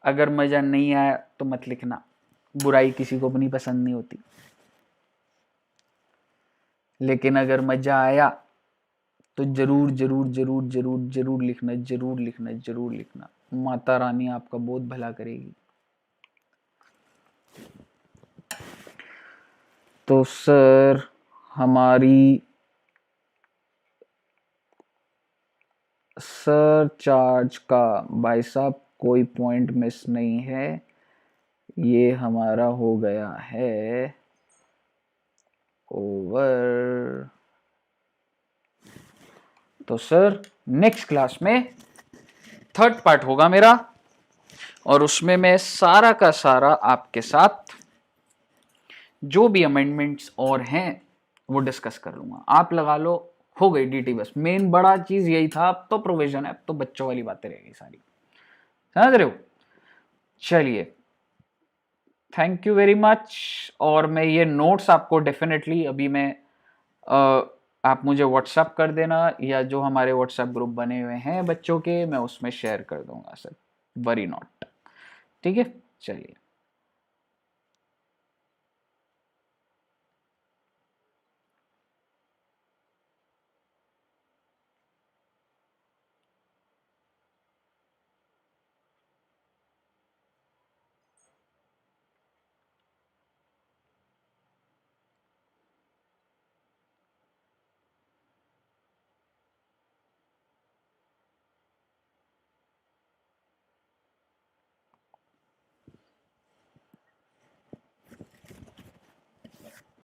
अगर मज़ा नहीं आया तो मत लिखना, बुराई किसी को अपनी पसंद नहीं होती। लेकिन अगर मज़ा आया तो जरूर जरूर जरूर जरूर जरूर लिखना, जरूर लिखना, जरूर लिखना। माता रानी आपका बहुत भला करेगी। तो सर हमारी सर चार्ज का भाई साहब कोई पॉइंट मिस नहीं है, ये हमारा हो गया है ओवर। तो सर नेक्स्ट क्लास में थर्ड पार्ट होगा मेरा, और उसमें मैं सारा का सारा आपके साथ जो भी अमेंडमेंट्स और हैं वो डिस्कस कर लूंगा। आप लगा लो हो गई डीटी, बस मेन बड़ा चीज यही था। अब तो प्रोविजन है, अब तो बच्चों वाली बातें रह गई सारी, समझ रहे हो। चलिए, थैंक यू वेरी मच। और मैं ये नोट्स आपको डेफिनेटली अभी मैं आप मुझे व्हाट्सएप कर देना, या जो हमारे व्हाट्सएप ग्रुप बने हुए हैं बच्चों के, मैं उसमें शेयर कर दूंगा सर, वरी नॉट। ठीक है, चलिए।